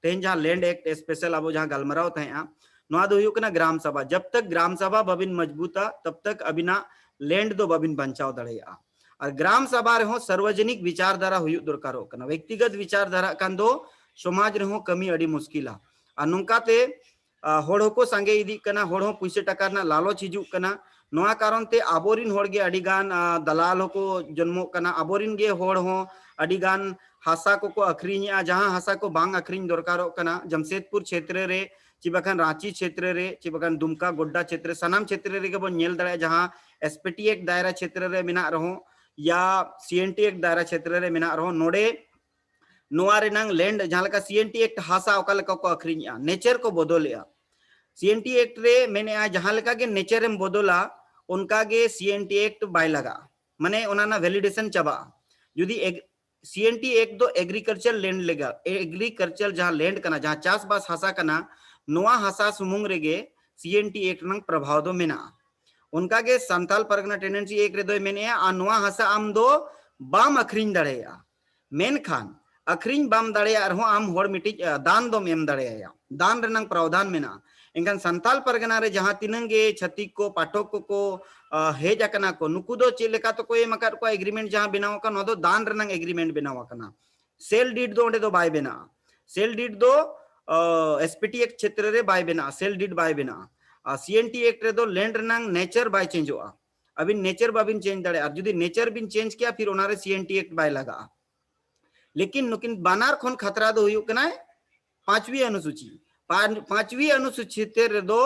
तेन जहां लैंड एक्ट स्पेशल अब जहां गलमराव थे नोआ दो हुआ ग्राम सभा जब तक ग्राम सभा बबिन मजबूता तब तक अबिना लैंड दो बबिन बंचाव दड़े और ग्राम सभा रे सार्वजनिक विचारधारा हुई दरकार व्यक्तिगत विचारधारा कान दो समाज रे कमी अड़ी मुश्किल और नोंकाते होड़ को संगे इदी कना होड़ पैसा टका लालच हिजू कना नोआ कारण ते आबोरिन होड़ गे अड़ी गान दलाल को जन्मो कना आबोरिन गे होड़ हो अडिगान हासा को अखरीन जहां हासा को बांग अखरीन दरकारों कना जमशेदपुर क्षेत्र रे चिबाखान रांची क्षेत्र रे चिबाखान दुमका गोड्डा क्षेत्र सनाम क्षेत्र रे बन नेल दड़े जहां एसपीटी एक दायरा क्षेत्र रे मेना रहो या सीएनटी एक दायरा क्षेत्र रे मेना रहो नोडे नोआ रेनांग लैंड जहां लका सीएनटी एक्ट हासा ओका लका को अखरीन नेचर को बदलेया सीएनटी एक्ट रे मैंने जहां लका के नेचर एम बदला उनका के सीएनटी एक्ट बाय लगा माने ओना वैलिडेशन चाबा जुदी सीएनटी एक्ट दो एग्रीकल्चर लैंड लेगा एग्रीकल्चर जहां लैंड कना जहां चास बास हासा कना नोआ हासा सुमुंग रेगे सीएनटी एक्ट नंग प्रभाव दो मेना उनका के संताल परगना टेंडेंसी एक रे दो मेने आ नोआ हासा आम दो बाम अखरीन दड़ेया मेन खान अखरीन बाम दड़ेया रहो आम होड़ मिटी दान दो मेम दड़ेया दान रेनंग प्रावधान मेना इनकान संताल परगना रे जहां तिनंगे छतिक को पाठक को हेज अकना को नुकु दो चे लेका तो कोई मकर को एग्रीमेंट जहां बनाव का नो दो दान रेनंग एग्रीमेंट बनाव कना सेल डीड दो ओंडे दो बाय बेना सेल डीड दो एसपीटी एक क्षेत्र रे बाय बेना सेल डीड बाय बेना सीएनटी एक्ट रे दो लैंड रेनंग नेचर बाय चेंजोआ अबिन नेचर बाबिन चेंज दड़े और जुदी नेचर बिन चेंज किया फिर ओनारे सीएनटी एक्ट बाय लगा लेकिन नुकिन बानार खन खतरा दो हुयुक कना पांचवी अनुसूची पांचवी अनुसूची रे दो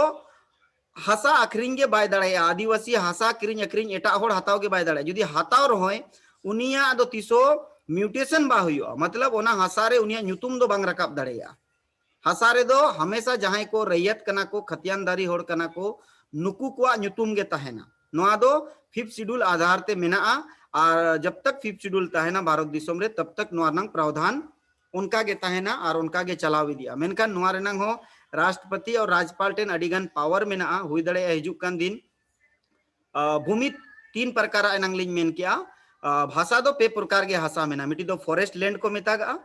हासा अखरीन के बाय दड़े आदिवासी हासा किरिन अखरीन एटा होड़ हताव के बाय दड़े जुदी हताव रहोय उनिया दो तिसो म्यूटेशन बा हुयो मतलब ओना हासा रे उनिया nyutum दो बांग रकाब दड़ेया हासा रे दो हमेशा जहां को रैयत कना को खतियानदारी होड़ कना को नुकु को nyutum गे तहेना नोआ दो 5th शेड्यूल आधार ते मेना और जब तक 5th शेड्यूल तहेना भारत दिसोम रे तब तक नोआ नंग प्रावधान उनका गे तहेना और उनका गे चलाव दिया मेनखान नोआ रेनंग हो राष्ट्रपति और राज्यपाल टेन अडिगान पावर मेना हुई दड़े हिजुक कान दिन भूमि 3 प्रकार एनंग लिंग मेन किया भाषा दो पे प्रकार के हासा मेना मिटी दो फॉरेस्ट लैंड को मेतागा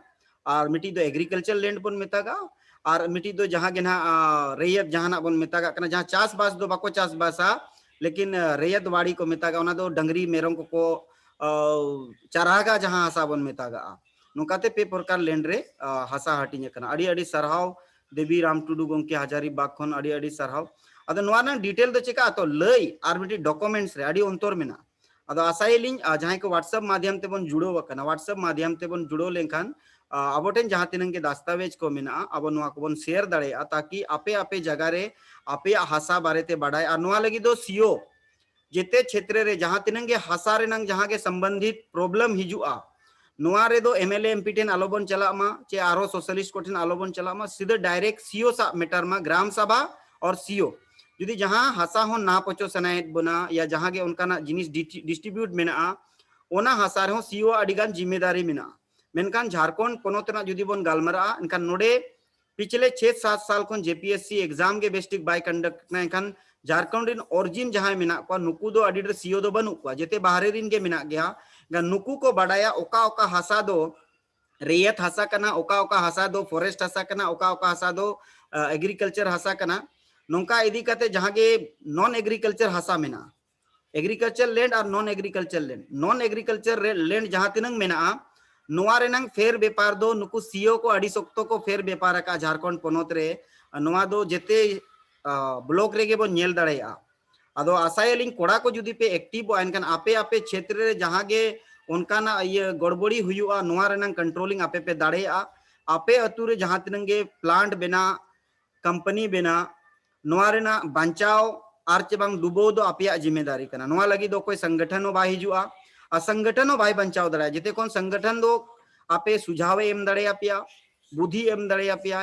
और मिटी दो एग्रीकल्चर लैंड बन मेतागा और मिटी दो जहां गे ना रैयत जहां बन मेतागा कना जहां चास बास दो बाको चास बासा लेकिन रैयत वाड़ी को मेतागा ओना दो डंगरी मेरम को चारागा जहां हासा बन मेतागा नोकाते पे प्रकार लैंड रे हासा हटिंग कना अड़ी अड़ी सरहाव देवी राम टुडू गंके हजारी बाग खन अड़ी अड़ी सरहाव अद नोआ ना डिटेल दो चेका तो लई आर मिटी डॉक्यूमेंट्स रे अड़ी अंतर मेना अद आसाइलिंग जहां को व्हाट्सएप माध्यम ते बन जुड़ो वकना व्हाट्सएप माध्यम ते बन जुड़ो लेखान अबोटेन जहां तिनंगे दस्तावेज को मेना अब नोआ को बन शेयर दड़े ताकि आपे आपे जगह रे आपे हासा बारेते बाडाय और नोआ लगी दो सीओ जेते क्षेत्र रे जहां तिनंगे हासा रे नंग जहां के संबंधित प्रॉब्लम हिजुआ नोआ रे दो एमएलए एमपी टेन आलोबन चलामा चे आरो सोशलिस्ट को टेन आलोबन चलामा सीधे डायरेक्ट सीओ सा मेटर मा ग्राम सभा और सीओ जुदी जहां हासा हो ना पचो सनायत बना या जहां के उनका ना जिनिस डिस्ट्रीब्यूट मेना ओना हासा रे हो सीओ अडिगान जिम्मेदारी मेना मेनकान झारखंड पोनोतना जुदी बन गालमरा इनका नोडे पिछले 6-7 साल खन जेपीएससी एग्जाम के बेस्टिक बाय कंडक्ट ना इनकान झारखंड रिन ओरिजिन जहां मेना को नुकु दो अडिडर सीओ दो बनु को जेते बाहरे रिन के मेना गया नुकु को बडाया ओका ओका हासा दो रेयत हासा कना ओका ओका हासा दो फॉरेस्ट हासा कना ओका ओका हासा दो एग्रीकल्चर हासा कना नोंका इदी कते जहां के नॉन एग्रीकल्चर हासा मेना एग्रीकल्चर लैंड और नॉन एग्रीकल्चर लैंड जहां तिनंग मेना नोआ रेनंग फेर व्यापार दो नुकु सीओ को अड़ी सख्तो को फेर व्यापार का झारखंड पोनोत रे नोआ दो जेते ब्लॉक रेगे बो नेल दड़ेया अदो आसायलिंग कोड़ा को जुदी पे एक्टिव एनखान आपे आपे क्षेत्र रे जहां गे उनका ना ये गड़बड़ी हुआ नोआ रेनंग कंट्रोलिंग आपे पे दाड़ेया आपे अतु रे जहां तिनंगे प्लांट बेना कंपनी बेना नोआ रेना बचाव आर चे बांग डुबो दो आपे जिम्मेदारी कना नोआ लगी दो कोई संगठन बा हिजुआ संगठन बाय बचाव दड़ा जेते कोन संगठन दो आपे सुझाव एम दड़े आपिया बुद्धि एम दड़े आपिया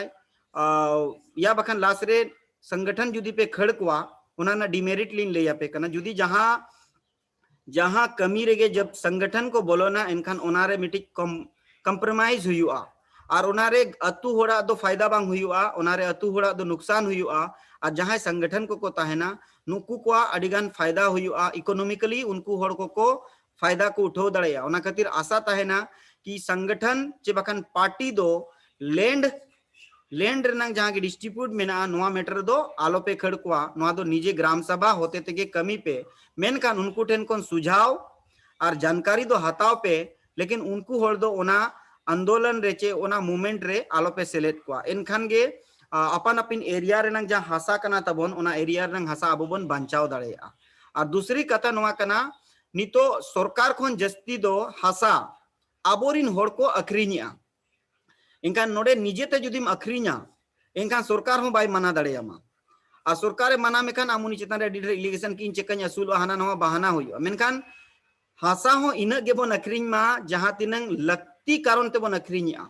या बखन लासरे संगठन जुदी पे खड़ कुआ उना ना डिमेरिट लिन ले आपे कना जुदी जहां जहां कमी रेगे जब संगठन को बोलो ना इनखान ओनारे मिटी कंप्रोमाइज हुआ और ओनारे अतु होड़ा दो फायदा बांग हुआ ओनारे अतु होड़ा दो नुकसान हुआ और जहां संगठन को ताहेना नुकु को अडिगान फायदा हुआ इकोनॉमिकली उनको होड़ को फायदा को उठो दड़ेया ओना खातिर आशा ताहेना कि संगठन चे बखन पार्टी दो लैंड रनंग जहां के डिस्ट्रीब्यूट मेना नोआ मेटर दो आलो पे खड़ कुआ नोआ दो निजे ग्राम सभा होते तेगे कमी पे मेनखान उनको ठेन कोन सुझाव और जानकारी दो हताव पे लेकिन उनको होड़ दो ओना आंदोलन रेचे ओना मूवमेंट रे आलो पे सेलेक्ट कुआ इनखान गे अपन अपन एरिया रनंग जहां हासा कना तबन ओना एरिया रनंग हासा अबोबन बंचाव दड़ेया और दूसरी कथा नोआ कना नितो सरकार खन जस्ती दो हासा आबोरिन होड़ को अखरीनिया इनका नोडे निजेते जुदीम अखरीना इनका सरकार हो बाय मना दाड़ेयामा आ सरकारे मना मेखान आमुनी चेतान रे इलिगेशन की चेकानी असुल हाना नवा बहाना हुई मेनखान हासा हो इना गेबोन अखरीन मा जहां तिनंग लक्ति कारण तेबोन अखरीनिया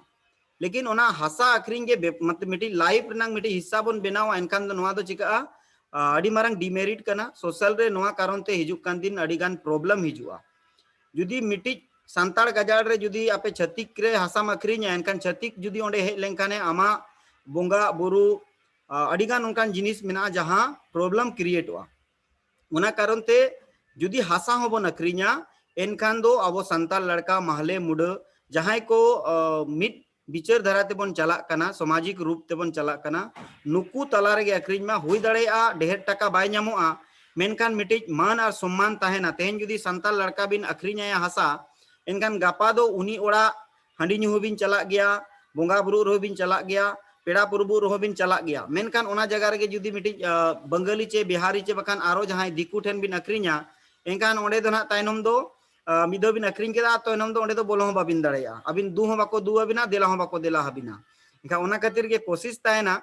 लेकिन ओना हासा अखरीन गे मत मिटी लाइफ रनंग मिटी हिस्सा बोन बनावा एनखान दो नवा दो चिका अडी मारंग डिमेरिट कना सोशल रे नवा कारण ते हिजुक कान दिन अडी गान प्रॉब्लम हिजुआ जुदी मिटी सांताड़ गजाड़ रे जुदी आपे छतिक रे हासा अखरीनिया एनखान छतिक जुदी ओंडे हेज लेनखाने आमा बोंगा बुरु अडी गान उनकान जिनिस मेना जहां प्रॉब्लम क्रिएट हुआ उना कारण ते जुदी हासा हो बोन अखरीनिया एनखान दो अबो संताल लड़का महले मुड जहां को मिट विचार धारा तेबन चला कना सामाजिक रूप तेबन चला कना नुकु तला रे अखरीन मा हुई दाड़ेया ढेर टका बाय ᱧᱟᱢᱚᱜᱼᱟ मेनखान मिटिज मान और सम्मान ताहेना तेहेन जुदी संताल लड़का बिन अखरीनिया हासा एनखान गापा दो उनी ओड़ा हांडी ᱧᱩ बिन चला गया बोंगा बुरु रो बिन चला गया पेड़ा पुरबु रो बिन चला गया मेनखान ओना जगह रे जुदी मिटिज बंगाली चे बिहारी चे बखान आरो जहां दिकु ठेन बिन अखरीनिया एनखान ओंडे दो ना तायनम दो मिदो बिन अखरीन केदा तो एनम दो ओंडे दो बोलो बाबिन दाड़ेया अबिन दु हो बाको दु अबिना देला हो बाको देला हबिना एनखान ओना खातिर के कोशिश ताहेना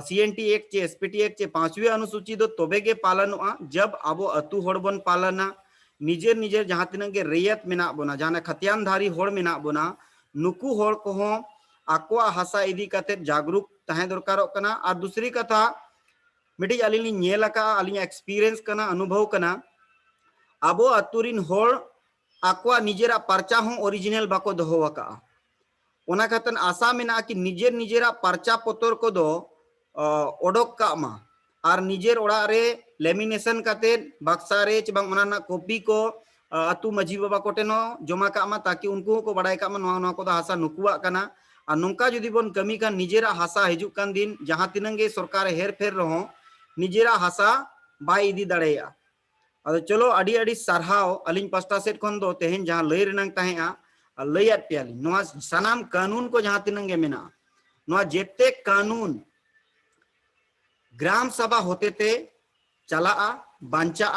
सीएनटी एक चे एसपीटी एक चे 5वीं अनुसूची दो तोबे के पालनोआ जब आबो अतु होड़ बन पालना निजेर निजेर जहां तिनंग के रेयत मेना बोना जहां खतियानधारी होड़ मेना बोना नुकु होड़ को हो आकोआ हासा इदी कते जागरूक ताहे दरकारों कना और दूसरी कथा मिटी अलिनी नेल का अलिनी एक्सपीरियंस कना अनुभव कना आबो अतुरिन होड़ आकोआ निजेरा परचा हो ओरिजिनल बाको दोहो वका ओना खातन आशा मेना कि निजेर निजेरा परचा पतर को दो ओडोक कामा और निजेर ओड़ा रे लेमिनेशन काते बक्सा रे चबांग ओना ना कॉपी को अतु मजी बाबा कोटेनो जमा कामा ताकि उनको को बड़ाई कामा नवा नवा को हासा नुकुआ कना और नोंका जुदी बोन कमी का निजेरा हासा हिजुक कान दिन जहां तिनंगे सरकार हेर फेर रहो निजेरा हासा बाय इदी दाड़ेया अदो चलो अडी अडी सरहाव अलिन पास्टा सेट खन दो तेहेन जहां लय रेनांग ताहेआ लयत पेयाली नवा सनाम कानून को जहां तिनंगे मेना नवा जेते कानून ग्राम सभा होते ते चला बांचा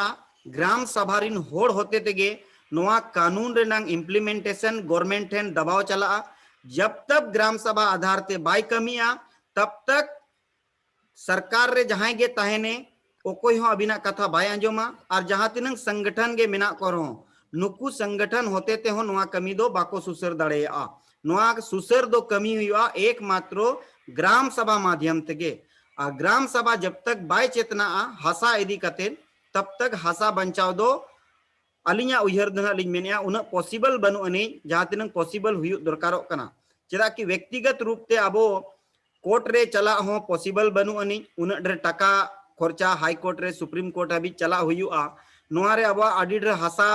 ग्राम सभा रिन होड़ होते तेगे नवा कानून रेनांग इम्प्लीमेंटेशन गवर्नमेंट ठेन दबाव चला जब तक ग्राम सभा आधार ते बाय कमिया तब तक सरकार रे जहां गे ताहेने ओकोई हो अबिना कथा बाय अंजोमा और जहां तिनंग संगठन गे मेना करो नुकु संगठन होते ते हो नवा कमी दो बाको सुसर दाड़ेया नवा सुसर दो कमी हुआ एकमात्र ग्राम सभा माध्यम तेगे आ ग्राम सभा जब तक बाय चेतना हासा इदी कते तब तक हासा बचाव दो अलिया उहर दना लिंग मेनिया उन पॉसिबल बनु अने जहां तिनंग पॉसिबल हुई दरकारों कना चेदा कि व्यक्तिगत रूप ते आबो कोर्ट रे चला हो पॉसिबल बनु अनी उन ढेर टका खर्चा हाई कोर्ट रे सुप्रीम कोर्ट हाबी चला हुआ नोआ रे अब आडी ढेर हासा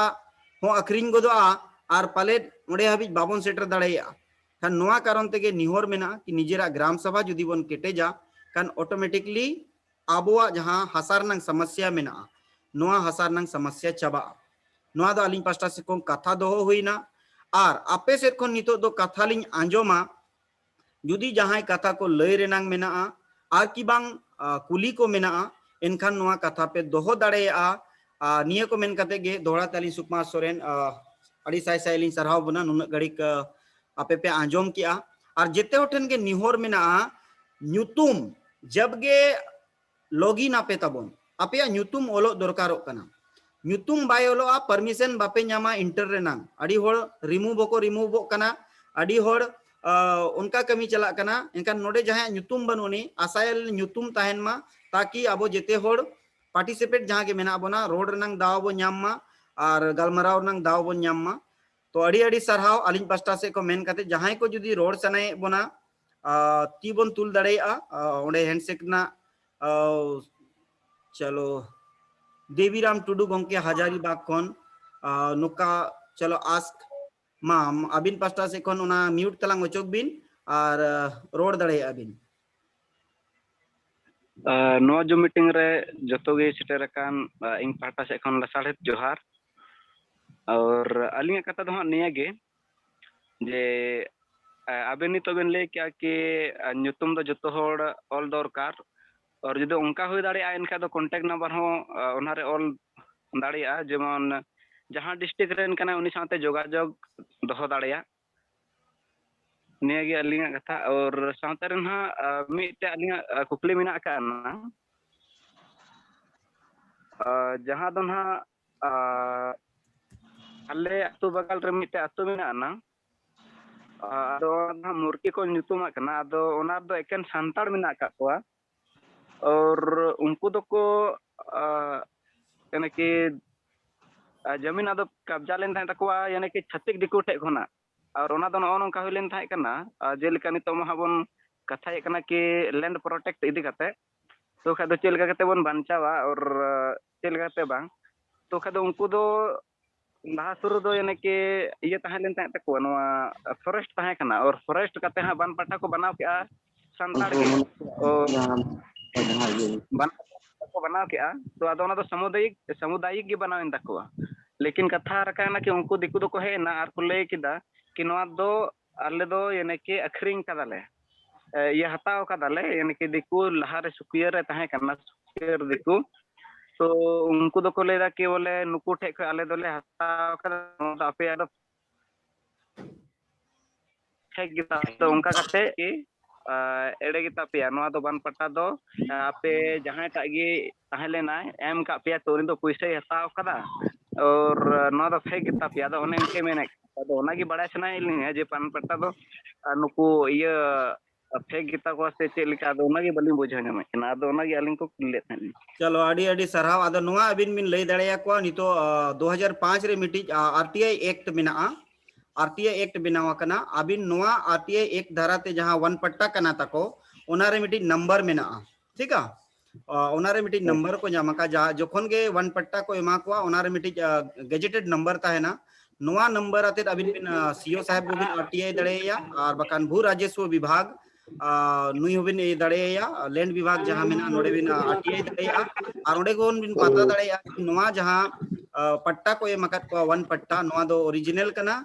हो अखरीन गोदोआ और पाले ओंडे हाबी बाबन सेटर दाड़ेया खान नोआ कारण तेगे निहोर मेना कि निजेरा ग्राम सभा जुदी बन केटेजा खान ऑटोमेटिकली आबोआ जहां हासा रनंग समस्या मेना नोआ हासा रनंग समस्या चाबा नोआ दो अलिन पास्टा से को कथा दोहो हुईना और आपे से को नितो दो कथा लिन आंजोमा जुदी जहां कथा को लय रेनांग मेना आर की बांग कुली को मेना एनखान नोआ कथा पे दोहो दाड़ेया निया को मेन कते गे दोहरा ताली सुकुमार सोरेन अड़ी साई साई लिन सरहाव बना नुन गड़िक आपे पे आंजोम किया और जेते होठन के निहोर मेना न्यूतुम जब गे लॉगिन आपे तबोन आपे न्यूतुम ओलो दरकारों कना न्यूतुम बाय ओलो परमिशन बापे ᱧᱟᱢᱟ इंटर रेनांग अड़ी होड़ रिमूव को रिमूव कना अड़ी होड़ उनका कमी चला कना इनका नोडे जहां न्यूतुम बनुनी आसायल न्यूतुम ताहेन मा ताकि अबो जेते होड़ पार्टिसिपेट जहां के मेना बोना रोड रनंग दाव बो ᱧाममा और गलमराव रनंग दाव बो ᱧाममा तो अड़ी अड़ी सरहाव अलिन पास्टा से को मेन कते जहां को जुदी रोड सनाए बोना ती बोन तुल दाड़ेया ओंडे हैंडशेक ना चलो देवीराम टुडू गंके हजारीबाग खन नुका चलो आस्क माम अबिन पास्टा से खन ओना म्यूट तलांग ओचोक बिन और रोड दाड़ेया बिन नो जो मीटिंग रे जतो गे सेटर कान इन पाटा से खन लसाड़े जोहार और अलिंग कथा दो निया गे जे आबेन तो बेन ले क्या कि न्यूतुम दो जतो होड़ ऑल दरकार और जदि उनका हुई दाड़े इनका दो कांटेक्ट नंबर हो ओनारे ऑल दाड़े जेमन जहां डिस्ट्रिक्ट रेन कना उनी साथे जोगाजोग दोहो दाड़ेया निया गे अलिंगा कथा और सावते रे ना मिटे अलिंगा कुकली मेना काना जहां दो ना अल्ले अतु बगल रे मिटे अतु मेना ना आदो ना मुर्की को nyutuma kana ado onar do eken santar मेना का कोआ और उनको तो को यानी कि जमीन आदो कब्जा लेन थाय तकवा यानी कि छत्तीक दिकु ठे खना और ओना दो नोंका हुई लेन थाय कना जेलका नितो महाबन कथाय कना कि लैंड प्रोटेक्ट इदी कते तो खादो चेलका कते बन बांचावा और चेलका ते बांग तो खादो उनको दो लहा शुरू दो यानी कि ये ताहे लेन थाय तकवा नोआ फॉरेस्ट ताहे कना और फॉरेस्ट कते हा बन पट्टा को बनाव के संताड़ के और बन को बनाव के तो आदो ना दो सामुदायिक गे बनाव इन तकवा लेकिन कथा रखा ना कि उनको दिकु दो को है ना आर को लय किदा कि नोआ दो आले दो यानी कि अखरिंग कदाले ये हताव कदाले यानी कि दिकु लहा रे सुकियर रे ताहे कना सुकियर दिकु तो उनको दो को लेदा कि बोले नुकु ठे ख आले दोले हताव कदा आपे आदो ठेक गिता तो उनका कते कि एड़े गिता पे नोआ दो बन पट्टा दो आपे जहां टागी ताहे लेना एम का पे तो दो पैसे हताव कदा और नोआ दो फेक गिता पे आदो ओने इनके मेने आदो ओना की बड़ा सना इलिंग जे पान पट्टा दो नुकु ये फेक गिता को से चेलिका आदो ओना की बलिंग बुझा ᱧᱟᱢ ᱠᱟᱱᱟ आदो ओना की आलिंग को ले थानी चलो आडी आडी सराव आदो नुआ अबिन बिन लई दड़ेया को नितो 2005 रे मिटी आरटीआई एक्ट मेना आरटीआई एक्ट बनावा कना अबिन नुआ आरटीआई एक्ट धारा ते जहां वन पट्टा कना तको ओना रे मिटी नंबर मेना ठीक है ओना रे मिटी नंबर को जामा का जा जोखन गे वन पट्टा को एमा को ओना रे मिटी गेजेटेड नंबर ताहेना नुआ नंबर आते अबिन बिन सीओ साहब बिन आरटीआई दड़ेया और बकान भू राजस्व विभाग नुई होबिन दड़ेया लैंड विभाग जहां मेना नोडे बिन आरटीआई दड़ेया और ओडे गोन बिन पाता दड़ेया नुआ जहां पट्टा को एमकत को वन पट्टा नुआ दो ओरिजिनल कना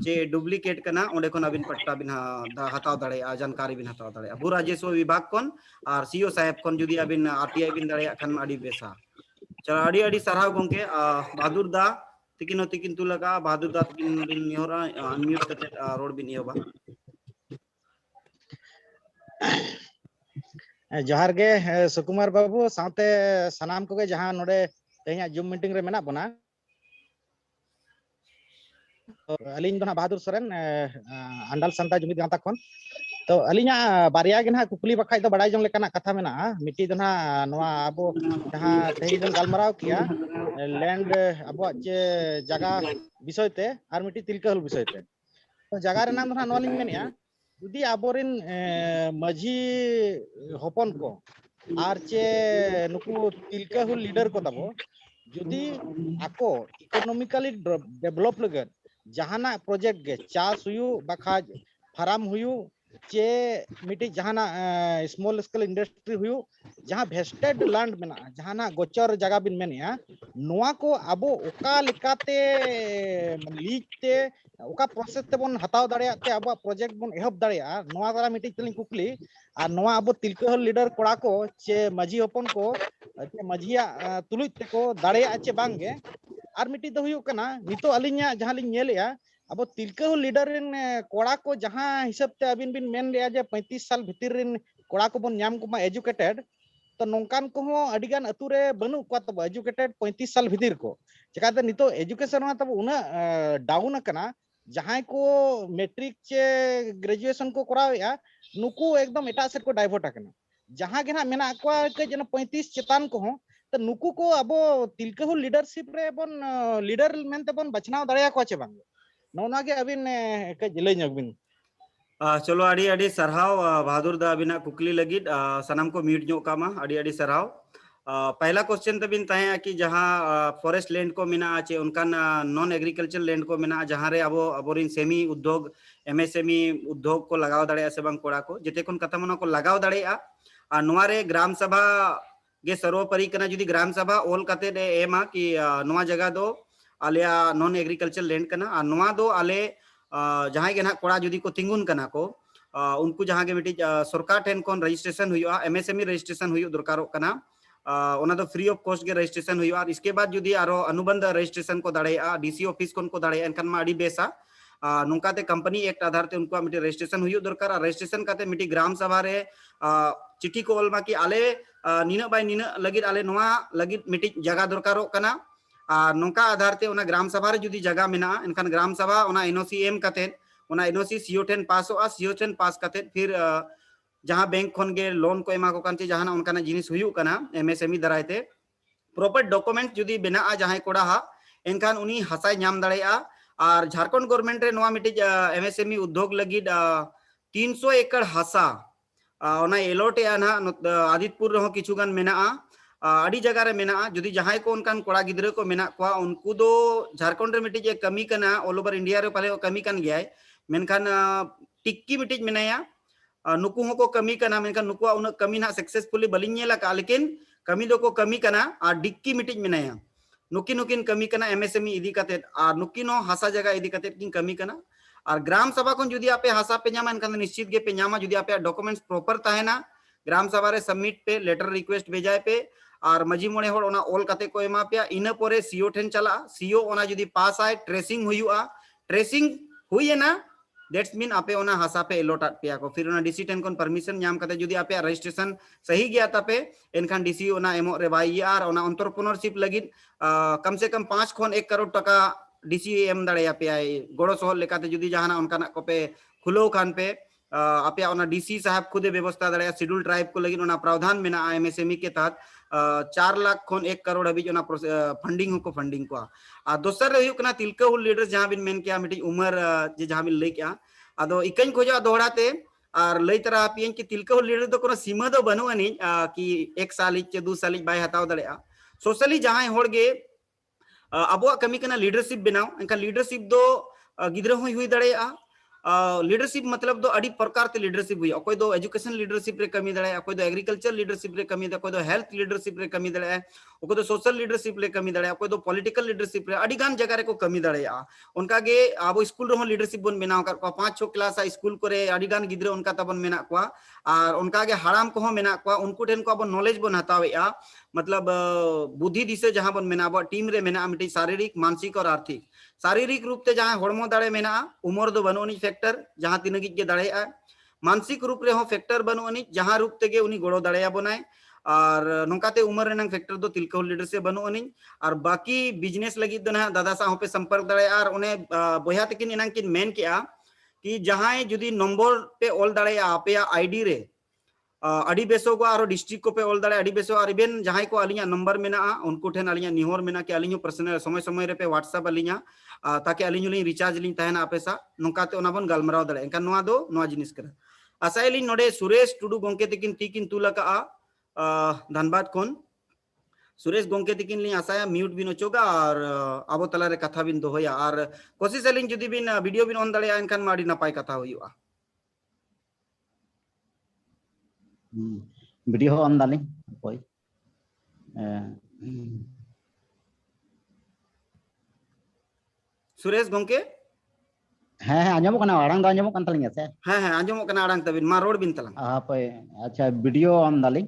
जे डुप्लीकेट कना ओडे कोन अबिन पट्टा बिन हताव दड़ेया जानकारी बिन हताव दड़ेया भू राजस्व विभाग कोन और सीओ साहब कोन जुदी अबिन आरटीआई बिन दड़ेया खान अडी बेसा चलो अडी अडी सराव गोंके बहादुर दा तिकिन तिकिन तुलका बहादुर दा तिकिन बिन योरा अनम्यूट कते रोड बिन योबा जोहार गे सुकुमार बाबू साथे सनाम को जहां नोडे तेहा जूम मीटिंग रे मेना बना अलिंग दोना बहादुर सोरेन अंडल संता जुमिद गाता खन तो अलिंगा बारिया गे ना कुकली बखाय तो बड़ाई जम लेकाना कथा मेना मिट्टी दोना नोआ अबो जहां तेही बन गालमराव किया लैंड अबो जे जगह विषय ते आर मिट्टी तिलकहल विषय ते तो जगह रे नाम दोना नोलिंग मेनिया जुदी आबोरिन माझी हपन को आर चे नुकु तिलकहल लीडर को तबो जुदी आको इकोनॉमिकली डेवलप लगन जहाना प्रोजेक्ट गे चास हुयु बखा फार्म हुयु चे मिटी जहाना स्मॉल स्केल इंडस्ट्री हुयु जहां वेस्टेड लैंड मेना जहाना गोचर जगह बिन मेनिया नोआ को अबो ओका लेकाते लीजते ओका प्रोसेस ते बन हताव दाड़िया ते अबो प्रोजेक्ट बन एहब दाड़िया नोआ दारा मिटी तलिंग कुकली आ नोआ अबो तिलकहल लीडर कोड़ा को चे माझी हपन को चे माझिया तुलुज ते को दाड़िया चे बांगे आर मिटी दो हुयु कना नितो अलिnya जहां लिंग नेलेया अब तिलकहल लीडर इन कोड़ा को जहां हिसाब ते अबिन बिन मेन लिया जे 35 साल भीतर रिन कोड़ा को बन नाम को मा एजुकेटेड तो नोंकान को हो अडिगान अतु रे बनु को तब एजुकेटेड 35 साल भीतर को चकाते नितो एजुकेशन मा तब उना डाउन कना जहां को मैट्रिक चे ग्रेजुएशन को करावेया नुकु एकदम एटा सेट को डाइवर्ट कना जहां गे ना मेना को के जन 35 चेतान को हो तो नुकु को अब तिलकहल लीडरशिप रे बन लीडर मेनते बन बचनाव दाड़िया को चे बांग नोना के अबिन के जिले नगबिन चलो अड़ी अड़ी सरहाव बहादुर दा अबिना कुकली लगिद सनम को म्यूट जो कामा अड़ी अड़ी सरहाव पहला क्वेश्चन तबिन ताहे कि जहां फॉरेस्ट लैंड को मेना आचे उनकान नॉन एग्रीकल्चर लैंड को मेना जहां रे अबो अबोरिन सेमी उद्योग एमएसएमई उद्योग को लगाव दाड़िया से बांग कोड़ा को जेते कोन कथा मनो को लगाव दाड़िया आ नोआ रे ग्राम सभा गे सर्वोपरि कना जुदी ग्राम सभा ओल कते दे एमा कि नोआ जगह दो आलिया नॉन एग्रीकल्चर लैंड कना आ नोआ दो आले जहां के ना कोड़ा जुदी को तिंगुन कना को उनको जहां के मिटी सरकार ठेन कोन रजिस्ट्रेशन हुआ एमएसएमई रजिस्ट्रेशन हुई दरकारो कना ओना दो फ्री ऑफ कॉस्ट के रजिस्ट्रेशन हुआ और इसके बाद जुदी आरो अनुबंध रजिस्ट्रेशन को दाड़ेया डीसी ऑफिस कोन को दाड़ेया एनकान मा अडी बेसा नोंकाते कंपनी एक्ट आधार ते उनको मिटी रजिस्ट्रेशन हुई दरकार रजिस्ट्रेशन काते मिटी ग्राम सभा रे चिठी को ओल मा कि आले निना बाय निना लगित आले नोआ लगित मिटी जगह दरकारो कना नोंका आधार ते ओना ग्राम सभा रे जुदी जगह मेना एनखान ग्राम सभा ओना एनओसी एम काते ओना एनओसी सीओ ठेन पासोआ सीओ ठेन पास काते फिर जहां बैंक खन गे लोन को एमा को कान जहां उनका जिनिस हुई एमएसएमई दारायते प्रॉपर डॉक्यूमेंट जुदी बेना जहां कोड़ा हा एनखान उनी हसाय नाम दाड़ेया और झारखंड गवर्नमेंट रे नोआ मिटी एमएसएमई उद्योग लगित 300 एकड़ हसा ओना एलोट या ना आदितपुर रहो किछुगान मेना अड़ी जगह रे मेना जुदी जहां को उनकान कोड़ा गिद्रा को मेना को उनको दो झारखंड रे मिटी जे कमी कना ऑल ओवर इंडिया रे पाले कमी कान गया मेनखान टिक्की मिटी मेनाया नुकु हो को कमी कना मेनखान नुकुआ उन कमी ना सक्सेसफुली बलिन नेला का लेकिन कमी दो को कमी कना और डिक्की मिटी मेनाया नुकिन नुकिन कमी कना एमएसएमई इदी काते और नुकिन हसा जगह इदी काते किन कमी कना और ग्राम सभा को जुदी आपे हसा पे नामा एनखान निश्चित गे पे नामा जुदी आपे डॉक्यूमेंट्स प्रॉपर ताहेना ग्राम सभा रे सबमिट पे लेटर रिक्वेस्ट भेजाय पे और मजी मोड़े होड़ ओना ऑल काते को एमा पे इना परे सीओ ठेन चला सीओ ओना जुदी पास आए ट्रेसिंग हुयुआ ट्रेसिंग हुईना दैट्स मीन आपे ओना हसा पे एलोटाट पे को फिर ओना डीसी टेन कोन परमिशन नाम काते जुदी आपे रजिस्ट्रेशन सही गया तापे एनखान डीसी ओना एमो रे बाई आर ओना एंटरप्रेन्योरशिप लगित कम से कम 5 खोन 1 करोड़ टका डीसी एम दाड़े पे गड़ो सहर लेकाते जुदी जहाना उनका को पे खुलो खान पे आपे ओना डीसी साहब खुदे व्यवस्था दाड़े शेड्यूल ट्राइब को लगित ओना प्रावधान मेना एमएसएमई के तहत 4 लाख खोन 1 करोड़ हबी ओना फंडिंग को फंडिंग को आ दोसर रे हुयुक ना तिलका हुल लीडर्स जहां बिन मेन किया मिटी उमर जे जहां बिन लई किया आदो इकन खोजा दोहराते और लई तरह पियन कि तिलका हुल लीडर दो कोनो सीमा दो बनु अनि कि 1 साल चे 2 साल बाय हताव दड़ेया सोशली जहां होड़गे अबो कमी कना लीडरशिप बनाओ एनका लीडरशिप दो गिद्रा हुई दड़ेया लीडरशिप मतलब दो अड़ी प्रकार ते लीडरशिप हुई अकोय दो एजुकेशन लीडरशिप रे कमी दड़े अकोय दो एग्रीकल्चर लीडरशिप रे कमी दे अकोय दो हेल्थ लीडरशिप रे कमी दड़े अकोय दो सोशल लीडरशिप रे कमी दड़े अकोय दो पॉलिटिकल लीडरशिप रे अड़ी गान जगह रे को कमी दड़े उनका गे आबो स्कूल रे लीडरशिप बन बनाव कर को 5-6 क्लास स्कूल करे अड़ी गान गिद्रा उनका तबन मेना को और उनका गे हराम को मेना को उनको ठेन को अब नॉलेज बन हतावेआ मतलब बुद्धि दिसे जहां बन मेना अब टीम रे मेना मिटी शारीरिक मानसिक और आर्थिक शारीरिक रूप से जहां हड़मो दाड़े मेना उमर दो बनुनी फैक्टर जहां तिनगी गे दाड़े मानसिक रूप रे हो फैक्टर बनुनी जहां रूप ते गे उनी गड़ो दाड़े बनाए और नोकाते उमर रेनंग फैक्टर दो तिलका लीडर से बनुनी और बाकी बिजनेस लगी दो ना दादा सा पे संपर्क दाड़े और उन्हें बया तकिन इनांग किन मेन किया कि जहां जुदी नंबर पे ऑल दाड़े आपे आईडी रे अड़ी बेसो को आरो डिस्ट्रिक्ट को पे ऑल दाड़े अड़ी बेसो और इवेन जहां को अलिया नंबर मेना उनको ठेन अलिया निहोर मेना कि अलियो पर्सनल समय समय रे पे व्हाट्सएप अलिया ताकि अलियो लिन रिचार्ज लिन तहना आपे सा नोकाते ओना बन गालमराव दाड़े एनका नोआ दो नोआ जिनिस करा आसाइलिन नोडे सुरेश टुडू गोंके तकिन तीकिन तुलका धनबाद कोन सुरेश गोंके तकिन लिन आसाया म्यूट बिन ओचोगा और आबो तला रे कथा बिन दोहया और कोशिश अलिन जुदी बिन वीडियो बिन ऑन दाड़े एनखान माडी नापाय कथा हुयुआ वीडियो ऑन दालिंग कोई सुरेश गोंके हाँ हाँ आजमो कना आड़ांग दा आजमो कन तलिंग से हाँ हाँ आजमो कना आड़ांग तबिन मा रोड बिन तलंग पे अच्छा वीडियो ऑन दालिंग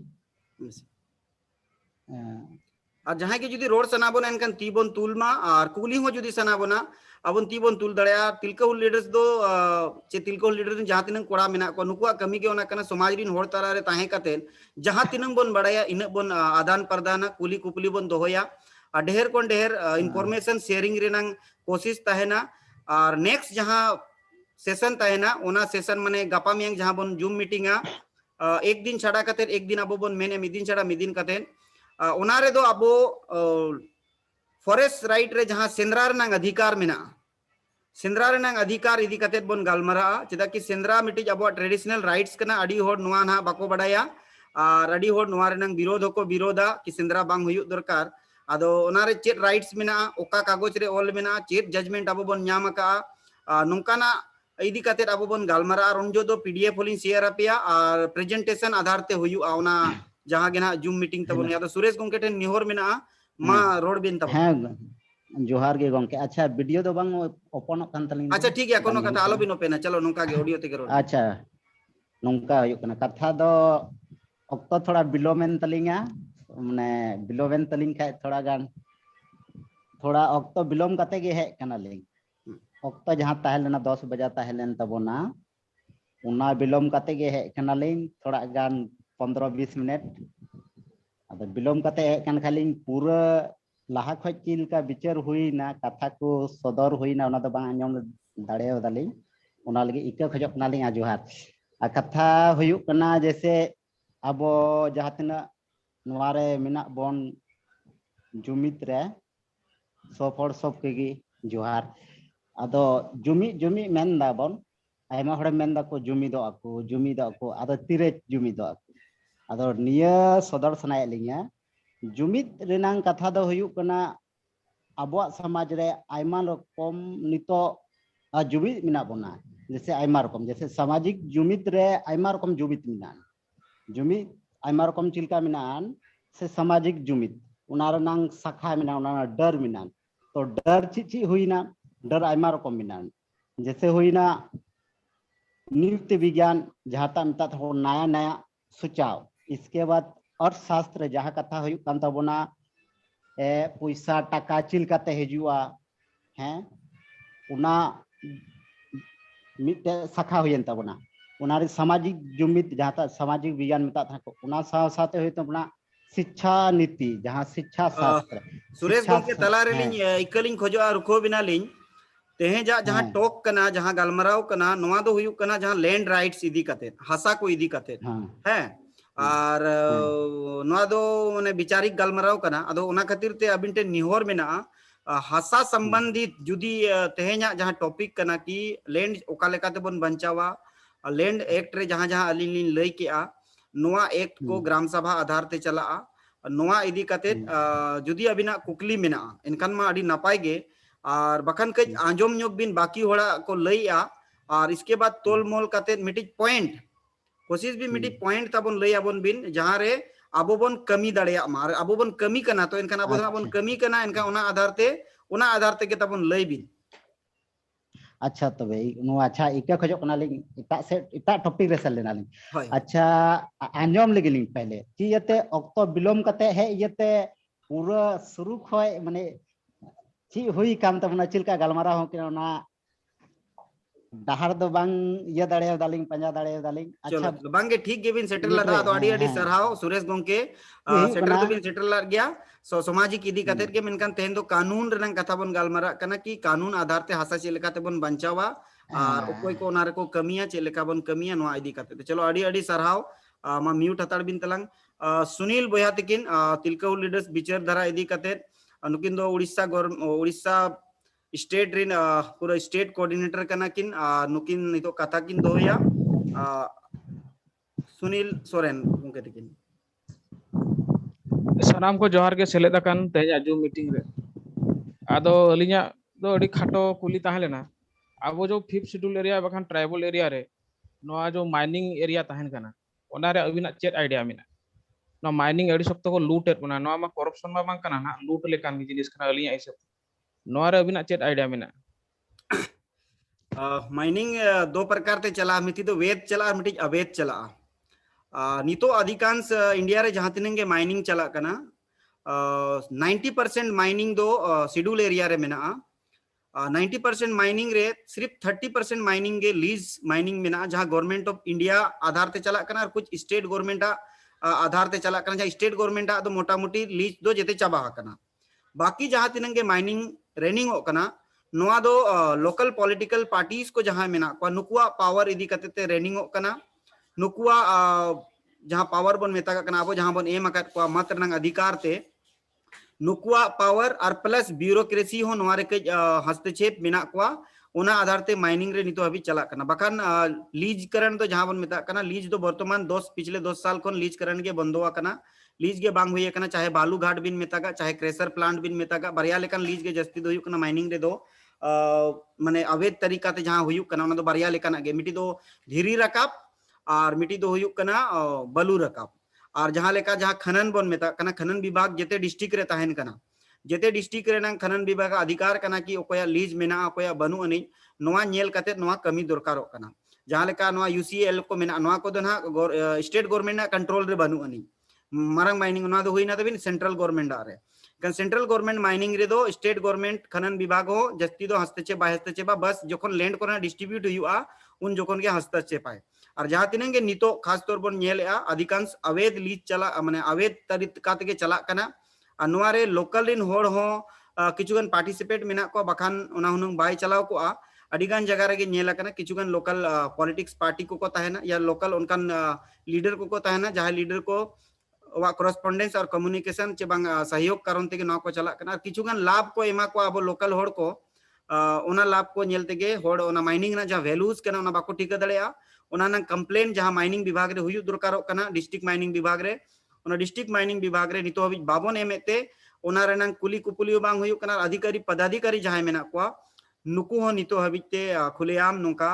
और जहां के जुदी रोड सना बना एनखान तीबन तुलमा और कुली हो जुदी सना बना अबन तीबन तुल दड़या तिलका हुल लीडर्स दो चे तिलका हुल लीडर्स जहां तिनंग कोड़ा मेना को नुकुआ कमी के ओना कना समाज रिन होड़ तारा रे ताहे काते जहां तिनंग बन बड़ाया इन बन आदान प्रदान कुली कुपली बन दोहया और ढेर कोन ढेर इंफॉर्मेशन शेयरिंग रेनंग कोशिश ताहेना और नेक्स्ट जहां सेशन ताहेना ओना सेशन माने गापा मियंग जहां बन जूम मीटिंगा एक दिन छाड़ा काते एक दिन अबो बन मेने मिदिन छाड़ा मिदिन काते ओना रे दो अबो फॉरेस्ट राइट रे जहां सेंद्रा रनांग अधिकार मेना सेंद्रा रनांग अधिकार इदी काते बन गालमरा चेदा कि सेंद्रा मिटी अबो ट्रेडिशनल राइट्स कना अडी होड़ नुआ ना बाको बडाया और अडी होड़ नुआ रनांग विरोध को विरोधा कि सेंद्रा बांग हुयुक दरकार आदो ओना रे चेत राइट्स मेना ओका कागज रे ऑल मेना चेत जजमेंट अबो बन न्याम का नोंकाना इदी काते अबो बन गालमरा और उनजो दो पीडीएफ होलिन शेयर अपिया और प्रेजेंटेशन आधार ते हुयुआ ओना जहां गे ना जूम मीटिंग तबन या तो सुरेश गोंके ठेन निहोर मेना मा रोड बिन तब हाँ जोहार गे गोंके अच्छा वीडियो दो बांग ओपन कान तलिंग अच्छा ठीक है कोनो कथा आलो बिन ओपेना चलो नोंका गे ऑडियो ते करो अच्छा नोंका हुयुक कना कथा दो ऑक्तो थोड़ा बिलोमेन तलिंगा माने बिलोमेन तलिंग खाय थोड़ा गान थोड़ा ऑक्तो बिलोम काते गे हे कना लिंग ऑक्टो जहाँ ताहे लेना 10 बजे ताहे लेन तबोना उना बिलोम काते गे हे कनालिंग थोड़ा गान 15-20 मिनट अद बिलोम काते हे कन खालिंग पूरा लाहा खoj चिल का विचार हुईना कथा को सदर हुईना उना तो बांग आंजम दाड़े दालिंग उना लगी इका खजक नालिंग आजुहार आ कथा हुयुक कना जैसे अब जहाँ तना नवारे मिना बोन जुमित रे सब हर सब के जोहार अदो जुमी मेन दा बोन आयमा हड़े मेन दा को जुमी दा को अदो तिरे जुमी दा अदो निया सदर सनाय लिंगा जुमित रेनांग कथा दो हुयुक कना अबवा समाज रे आयमा रकम नितो जुमित मिना बोना जैसे आयमा रकम जैसे सामाजिक जुमित रे आयमा रकम जुमित मिना जुमित आयमा रकम चिलका मिनान से सामाजिक जुमित उना रेनांग शाखा मिना उना डर मिना तो डर ची हुईना डर आयमा रकम मिना जैसे हुईना नृत्य विज्ञान जहाँ तक हो नया नया सुचाव इसके बाद अर्थशास्त्र जहाँ कथा हुयुक कान तबोना पैसा टाका चिलकाते हिजुआ हैं उना मिटे शाखा हुयन तबोना उनारे सामाजिक जुमित जहाँ तक सामाजिक विज्ञान मिता था उना साथे हुई तबोना शिक्षा नीति जहाँ शिक्षा शास्त्र सुरेश गोंके तला रे लिंग इकलिंग खोजो रुखो बिना लिंग तेहे जहाँ टॉक कना जहाँ गलमराव कना नवा दो हुयुक कना जहाँ लैंड राइट्स इदी कते हासा को इदी कते है और नवा दो माने विचारिक गलमराव कना अदो उना खातिर ते अबिन टे निहोर मेना हासा संबंधित जुदी तेहेኛ जहाँ टॉपिक कना की लैंड ओका लेकाते बन बंचावा लैंड एक्ट रे जहाँ जहाँ अलिन लिन लई केआ नवा एक्ट को ग्राम सभा आधार ते चला नवा इदी कते जुदी अबिना कुकली मेना इनखान मा अडी नापाय गे और बखन कई आंजोम ᱧᱚᱜ बिन बाकी होड़ा को लईया और इसके बाद तोल मोल काते मिटिज पॉइंट कोशिश भी मिटिज पॉइंट तबन लई आबन बिन जहां रे आबो बन कमी दाड़िया मार आबो बन कमी कना तो इनखान आबो बन कमी कना इनका उना आधार ते के तबन लई बिन अच्छा तबे नो अच्छा इका खजो कना लिंग इता टॉपिक रे सल लेना लिंग अच्छा आंजोम लगी लिंग पहले कि यते ऑक्टो बिलोम कते है यते पूरा शुरू खय माने ची हुई काम तबना चिलका गलमारा हो के ना डहार दो बांग ये दाड़े दालिंग पंजा दाड़े दालिंग अच्छा बांगे ठीक गेबिन सेटल लगा तो आडी आडी सरहाव सुरेश गोंके सेटल तो बिन सेटल लग गया सो सामाजिक इदी कतेर के मेनकान तेन दो कानून रनंग कथा बन गालमारा कना की कानून आधार ते हासा चेलेका ते बन बंचावा और ओकोय को नारे को कमिया चेलेका बन कमिया नवा इदी कते चलो आडी आडी सरहाव मा म्यूट हताड़ बिन तलंग सुनील बोया तकिन तिलका लीडर्स बिचार धारा इदी कते नुकिन दो उड़ीसा स्टेट रिन पूरा स्टेट कोऑर्डिनेटर कना किन नुकिन नितो कथा किन दोया सुनील सोरेन उनके तकिन सानाम को जोहार के सेलेद अकान तेज आजू मीटिंग रे आदो अलिया दो अडी खाटो कुली ताहे लेना आबो जो 5th शेड्यूल एरिया बखान ट्राइबल एरिया रे नोआ जो माइनिंग एरिया ताहेन कना ओना रे अबिना चेत आइडिया मिना नो माइनिंग एडी सप्तो को लूट एट बना नो मा करप्शन मा बांग कना ना लूट लेकान जिनिस कना अलिया ऐसे नोआ रे अबिना चेत आइडिया मिना माइनिंग दो प्रकार ते चला मिति तो वेद चला मिति अवैध चला नितो अधिकांश इंडिया रे जहां तिनंगे माइनिंग चला कना 90% माइनिंग दो शेड्यूल एरिया रे मेना 90% माइनिंग रे सिर्फ 30% माइनिंग के लीज माइनिंग मेना जहां गवर्नमेंट ऑफ इंडिया आधार ते चला कना और कुछ स्टेट गवर्नमेंट आधार ते चला कना जहां स्टेट गवर्नमेंट दो मोटा मोटी लीज दो जेते चाबा कना बाकी जहां तिनंगे माइनिंग रनिंग हो कना नोआ दो लोकल पॉलिटिकल पार्टीज को जहां मेना को नुकुआ पावर इदी कते ते रनिंग हो कना नुकुआ जहां पावर बन मेता कना अब जहां बन एम अकत को मत रंग अधिकार ते नुकुआ पावर और प्लस ब्यूरोक्रेसी हो नोआरे के हस्तक्षेप मेना को ओना आधार ते माइनिंग रे नितो अभी चला कना बखान लीज करण तो जहां बन मेता कना लीज दो वर्तमान पिछले 10 साल खन लीज करण के बंदोआ कना लीज के बांग हुई कना चाहे बालू घाट बिन मेता का चाहे क्रेशर प्लांट बिन मेता का बरिया लेकन लीज के जस्ती दो कना माइनिंग रे दो माने अवैध तरीका ते जहां हुई कना दो बरिया लेकन आगे मिटी दो धीरी रकाब और मिटी दो हुई कना बलू रकाब और जहां लेका जहां खनन बन मेता कना खनन विभाग जेते डिस्ट्रिक्ट रे ताहेन कना जेते डिस्ट्रिक्ट रे नंग खनन विभाग अधिकार कना की ओकोया लीज मेना ओकोया बनु अनि नोआ नेल कते नोआ कमी दरकारो कना जहां लेका नोआ यूसीएल को मेना नोआ को दो ना स्टेट गवर्नमेंट ना कंट्रोल रे बनु अनि मारंग माइनिंग नोआ दो हुई ना तबिन सेंट्रल गवर्नमेंट रे kan central government mining re do state government khanan vibhag ho jasti do hastachep bai hastachep bas jokhon land korena distribute huyuga un jokhon ge hastachep ay ar jaha tinang ge nito khas tor bon nyel a adhikans aved lease chala mane aved tarika tege chalak kana ar noa re local rin hor ho kichugan participate menak ko bakhan ona hunung bai chalao ko a adigan jaga rege nyel akana kichugan local politics party ko tahena ya local onkan leader ko tahena jaha leader ko वा correspondence और communication चे बांग सहयोग कारण तेगे नौ को चला करना किचुगन लाभ को एमा को अब लोकल होड़ को ओना लाभ को नेल तेगे होड़ ओना माइनिंग ना जहाँ वैल्यूज करना ओना बाको ठीक दड़े आ ओना ना कंप्लेन जहाँ माइनिंग विभाग रे हुयु दरकारो करना डिस्ट्रिक्ट माइनिंग विभाग रे ओना डिस्ट्रिक्ट माइनिंग विभाग रे नितो हबि बाबोन एमेते ओना रेनांग कुली कुपुलियो बांग हुयु करना अधिकारी पदाधिकारी जहाँ मेना को नुकु हो नितो हबिते खुलेआम नुका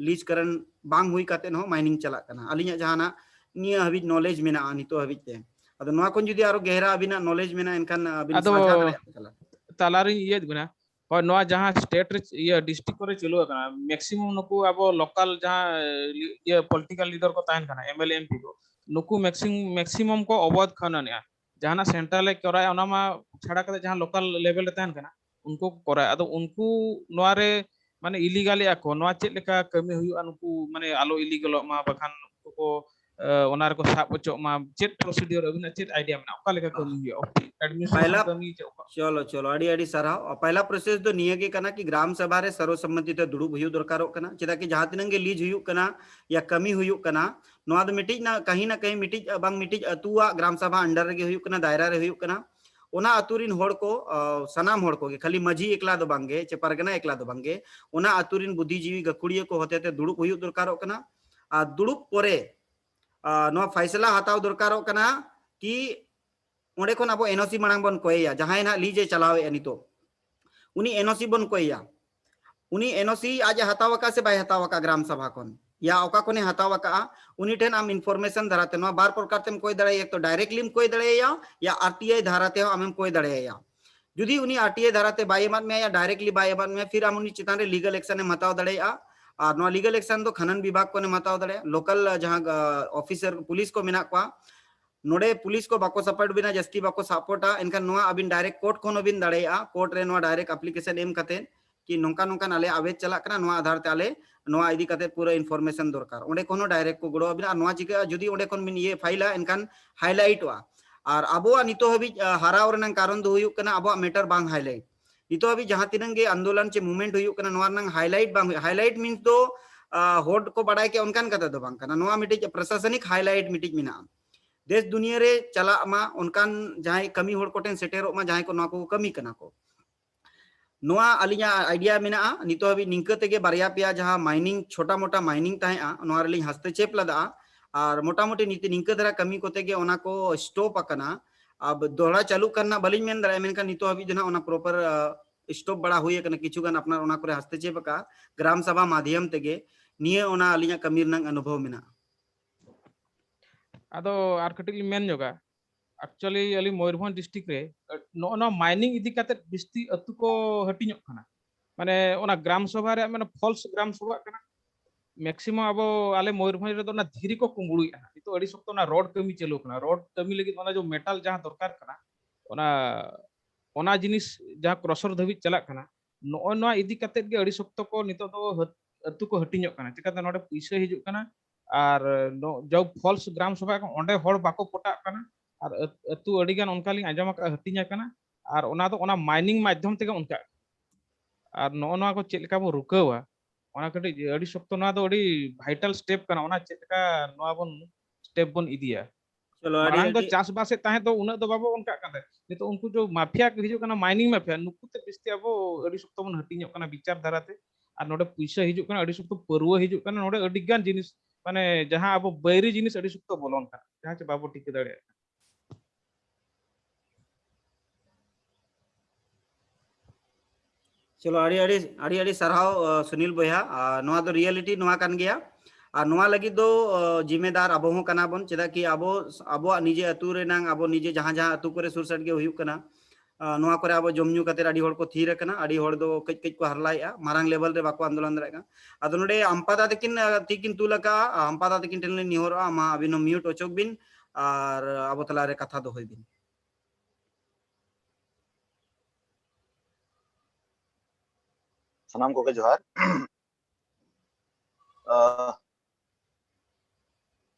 लीज करन बांग हुई काते न माइनिंग चला करना अलिया जहाँ निया हबि नॉलेज मेना नितो हबि ते अदो नोआ कोन जुदी आरो गहरा अबिना नॉलेज मेना इनखान अबिन ado साझा दरे चला talaring iya guna और नोआ जहाँ स्टेट रे ये डिस्ट्रिक्ट करे चलो kana मैक्सिमम नुकु अब लोकल जहाँ ये पॉलिटिकल लीडर को ताहन kana एमएलए एमपी को नुकु मैक्सिमम को अवध खाना ने जहाँ सेंट्रल कराय ओना मा छाड़ा करे जहाँ लोकल लेवल ताहन kana उनको कराय अदो उनको नोआ रे माने इलीगल को नोआ चेक लेका कमी हुयु नुकु माने आलो इलीगल मा बखान को ओना रे को साब बचो मा चेक प्रोसीडियर अबिना चेक आइडिया में ओका लेका कमी हुयु एडमिनिस्ट्रेशन पहला कमी चोका चलो चलो अड़ी अड़ी सराव पहला प्रोसेस दो निये के कना कि ग्राम सभा रे सर्वसम्मति ते दुड़ुब हुयु दरकारो कना चेदा कि जहां तिनंग गे लीज हुयु कना या कमी हुयु कना नोआ दो मिटिज ना कहीं मिटिज बांग मिटिज अतुआ ग्राम सभा अंडर गे हुयु कना दायरा रे हुयु कना ओना अतुरिन होड़ को सनाम होड़ को खाली मजी एकला दो बांगे चे परगना एकला दो बांगे ओना अतुरिन बुद्धिजीवी गकुड़िया को होते ते दुड़ुब हुयु दरकारो कना आ दुड़ुब पोरे नोआ फैसला हताव दरकारो कना कि ओंडे खन अब एनओसी मांग बन कोया जहां ना लीजे चलावे नितो उनी एनओसी बन कोया उनी एनओसी आज हतावका से बाय हतावका ग्राम सभा कोन या ओका कोने हतावका उनी ठेन आम इन्फॉर्मेशन धराते नो बार प्रकार तेम कोई दड़े एक तो डायरेक्टली कोई दड़े या आरटीआई धाराते हो आम कोई दड़े जुदी उनी आरटीआई धाराते बाय मत में या डायरेक्टली बाय मत में फिर आम उनी चितान रे लीगल एक्शन में हताव दड़े और नो लीगल एक्शन दो खनन विभाग को ने हताव दड़े लोकल जहां ऑफिसर पुलिस को मेना को नोडे पुलिस को बाको सपोर्ट बिना जस्ती बाको सपोर्टा इनका नोआ अबिन डायरेक्ट कोर्ट को नोबिन दड़ेया कोर्ट रे नोआ डायरेक्ट एप्लीकेशन एम कते कि नोंका नोंका नाले आवेद चला कना नोआ आधार ते आले नोआ इदी कते पूरा इन्फॉर्मेशन दरकार ओंडे कोनो डायरेक्ट को गड़ो अबिन नोआ चिका जुदी ओंडे कोन बिन ये फाइला इनकान हाइलाइट वा और अबोआ नितो हबि हाराव रेनां कारण दो हुयु कना अबोआ मैटर बांग हाइलाइट नितो हबि जहां तिनंगे आंदोलन चे मूवमेंट हुयु कना नोआ नंग हाइलाइट बांग हाइलाइट मींस दो होड को बड़ाय के उनकान कते दो बांग कना नोआ मिटिज प्रशासनिक हाइलाइट मिटिज मिना देश दुनिया रे चला मा उनकान जहां कमी होड़ कोटेन सेटेरो मा जहां को नोआ को कमी कना को नोआ अलिया आइडिया मेना नितो हबि निंका तेगे बारिया पिया जहां माइनिंग छोटा मोटा माइनिंग ताहे नोआ रे हस्तक्षेप लदा और मोटा मोटी नीति निंका धरा कमी कोते गे ओना को स्टॉप अकना अब दोहरा चालू करना बलिन मेन दरा मेनका नितो हबि जना ओना प्रॉपर स्टॉप बड़ा हुई कना किछु गान अपना ओना करे हस्तक्षेप का ग्राम सभा माध्यम तेगे निये ओना अलिया कमी रनंग अनुभव मेना ado ar katik men joga actually ali moyurbhanj district re no mining idi kate bisti atu ko hatinyok kana mane ona gram sabha re mane false gram sabha kana maximum abo ale moyurbhanj re do na dhiri ko kungului ana itu adi sokto na road kami chelu kana road kami lagi ona jo metal jaha dorkar kana ona jinis jaha crosser dhabi chalak kana no idi kate ge adi sokto ko nito do atu ko hatinyok kana chikate node puisa hijuk kana और जब false ग्राम सभा ओंडे होड़ बाको पोटा कना और अतु अडिगान उनका लिंग आजमा का हटिnya कना और ओना तो ओना माइनिंग माध्यम तेगे उनका और नो को चेलका बो रुकावा ओना कटी अडी शक्तो ना तो अडी वाइटल स्टेप कना ओना चेलका नोआ बोन स्टेप बोन इदिया चलो मांग तो चास बासे ताहे तो उना तो बाबो उनका कदे नहीं तो उनको जो माफिया हिजु कना माइनिंग माफिया नुकु ते बिस्ती अबो अडी शक्तो बोन हटिnya कना विचार धाराते और नोडे पैसा हिजु कना अडी शक्तो परवा हिजु कना नोडे अडिगान जिनिस माने जहां अब बैरी जिनिस अडी सुक्तो बोलोन का जहां चे बाबू टिके दड़े चलो अड़ी अड़ी अड़ी अड़ी सरहाव सुनील बोया नोआ दो रियलिटी नोआ कान गया और नोआ लगी दो जिम्मेदार अबो हो कना बन चेदा कि अबो अबो निजे अतु रे नांग अबो निजे जहां जहां अतु करे सुरसट गे हुयु कना नोआ करे अबो जमन्यु कते अड़ी होड़ को थीर कना अड़ी होड़ दो कज कज को हरलाया मारांग लेवल रे बाको आंदोलन दरेगा अदो नोडे अंपादा तिकिन तुलका अंपादा तिकिन टेन निहोर मा अबिनो म्यूट ओचोक बिन और अबो तला रे कथा दो होय बिन sanam koge johar.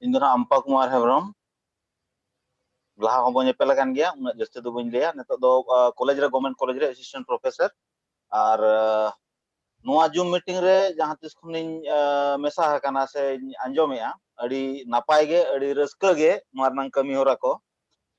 Indo na Ampa Kumar Hevrom. Laha hon bon nyepel akan gea, unat jaste do bañ leya. Nitok do college re, government college re assistant professor. Ar noa Zoom meeting re jahan tis khonᱤᱧ mesa hakana se anjomea. Adi napay ge, adi rauska ge noa renang kami hora ko.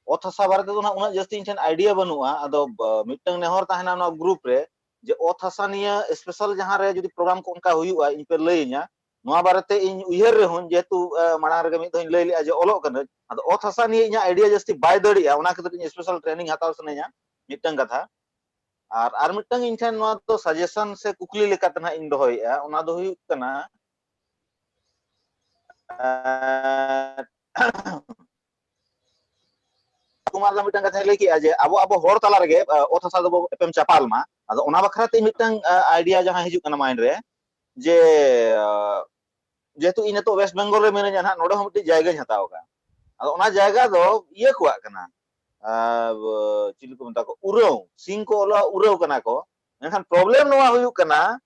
Ot hasa barate do na unat jaste ᱤᱧ ᱴᱷᱮᱱ idea banu'a. Ado mittang nehor tahena noa group re je ot hasa niya special jahan re judi program ko onka huyu'a ᱤᱧ ᱯᱮ ᱞᱟᱹᱭᱤᱧᱟ. Noa barate ᱤᱧ ᱩᱭᱦᱟᱹᱨ ᱨᱮᱦᱚᱸ ᱡᱮᱦᱮᱛᱩ ᱢᱟᱲᱟᱝ ᱨᱮᱜᱮ ᱢᱤᱫ ᱫᱷᱟᱣ ᱤᱧ ᱞᱟᱹᱭ ᱞᱮᱜᱼᱟ ᱡᱮ ᱚᱞᱚᱜ ᱠᱟᱹᱱᱟᱹᱧ. ᱟᱫᱚ ᱚᱛ ᱦᱟᱥᱟ ᱱᱤᱭᱮ ᱤᱧᱟᱹᱜ ᱟᱭᱰᱤয়া ᱡᱟᱹᱥᱛᱤ ᱵᱟᱭ ᱫᱟᱲᱮᱭᱟᱜᱼᱟ. ᱚᱱᱟ ᱠᱷᱟᱹᱛᱤᱨ ᱤᱧ ᱥᱯᱮᱥᱟᱞ ᱴᱨᱮᱱᱤᱝ ᱦᱟᱛᱟᱣ ᱥᱟᱱᱟᱧᱟ ᱢᱤᱫᱴᱟᱝ ᱠᱟᱛᱷᱟ. ᱟᱨ ᱢᱤᱫᱴᱟᱝ ᱤᱧ ᱴᱷᱮᱱ ᱱᱚᱣᱟ ᱫᱚ ᱥᱟᱡᱮᱥᱚᱱ ᱥᱮ ᱠᱩᱠᱞᱤ ᱞᱮᱠᱟᱛᱮ ᱱᱟᱦᱟᱜ ᱤᱧ ᱫᱚᱦᱚᱭᱮᱜᱼᱟ. ᱚᱱᱟ ᱫᱚ ᱦᱩᱭᱩᱜ ᱠᱟᱱᱟ ᱠᱩᱢᱟᱨ ᱫᱚ ᱢᱤᱫᱴᱟᱝ ᱠᱟᱛᱷᱟᱭ ᱞᱟᱹᱭ ᱠᱮᱜᱼᱟ ᱡᱮ ᱟᱵᱚ ᱦᱚᱲ ᱛᱟᱞᱟ ᱨᱮᱜᱮ ᱚᱛ ᱦᱟᱥᱟ ᱫᱚᱵᱚ ᱮᱯᱮᱢ ᱪᱟᱯᱟᱞ ᱢᱟ. ᱟᱫᱚ ᱚᱱᱟ ᱵᱟᱠᱷᱨᱟᱛᱮ ᱢᱤᱫᱴᱟᱝ ᱟᱭᱰᱤয়া ᱡᱟᱦᱟᱸ ᱦᱤᱡᱩᱜ ᱠᱟᱱᱟ ᱢᱟइंड ᱨᱮ ᱡᱮ যেহেতু ᱤᱧ ᱱᱤᱛᱚᱜ ওয়েস্ট বেঙ্গল রে ᱢᱤᱱᱟᱹᱧᱟ ᱱᱟᱦᱟᱜ ᱱᱚᱰᱮ ᱦᱚᱸ ᱢᱤᱫᱴᱤᱡ ᱡᱟᱭᱜᱟᱧ ᱦᱟᱛᱟᱣ ᱟᱠᱟᱫᱟ. ᱟᱫᱚ ᱚᱱᱟ ᱡᱟᱭᱜᱟ ᱫᱚ ᱤᱭᱟᱹ ᱠᱚᱣᱟᱜ ᱠᱟᱱᱟ. ᱪᱤᱞᱤ ᱠᱚ ᱢᱮᱛᱟ ᱠᱚ ᱩᱨᱟᱹᱣ ᱥᱤᱝ ᱠᱚ ᱩᱨᱟᱹᱣ ᱠᱟᱱᱟ ko. Mengkhan problem noa huyuk kana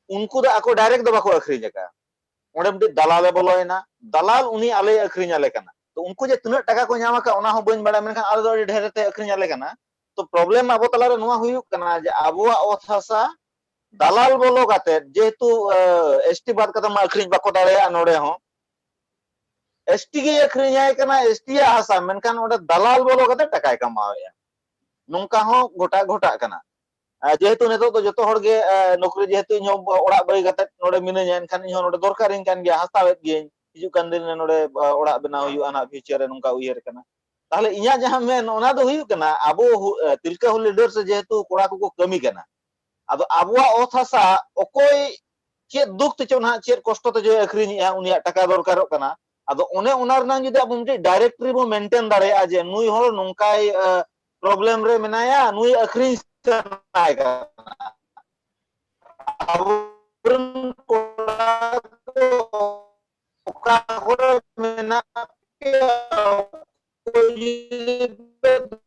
unku da ako direct do bako akhriñ aka. Onde midi dalal e boloyna. Dalal uni ale akhriñ ale kana. To unku je tinag taka ko nyam aka ona ho bañ bada menkhan ale do ढेर te akhriñ ale kana. To problem abo talare noa huyuk kana je abuwa ot hasa dalal bolo kate jehetu ST bad kata ma akhriñ bako dareya node ho. ST ge akhriñay kana ST ya hasa menkhan onde dalal bolo kate takay kamaweya. Nongka ho gota kana. যেহেতু নিতক তো যত হড় গে নকরি যেহেতু ইᱧ ওড়াগ বাড়ি কাতে নড়ে মিনাña এনখান ইᱧ নড়ে দরকারিñ কান গিয়া হাসতাwet গিয়েñ হিজুক কান দিন নড়ে ওড়াগ বেনাw ᱦᱩᱭᱩᱜᱼᱟ ᱱᱟ ফিউচার রে নংকা উইয়ার kana. তাহলে ইᱧা jahan men ona do huyuk kana abo tilka hul leader se jehetu kora ko kami kana. Ado abuwa ot hasa okoy chet duk te chon ha chet kosto te jo akhriña uniya taka dorkarok kana. Ado one onar nang jodi abo miti directory bo maintain dareya je nui hor nongkai problem re menaya nui akhriñ sanay kana. Abun kora to oka hore menak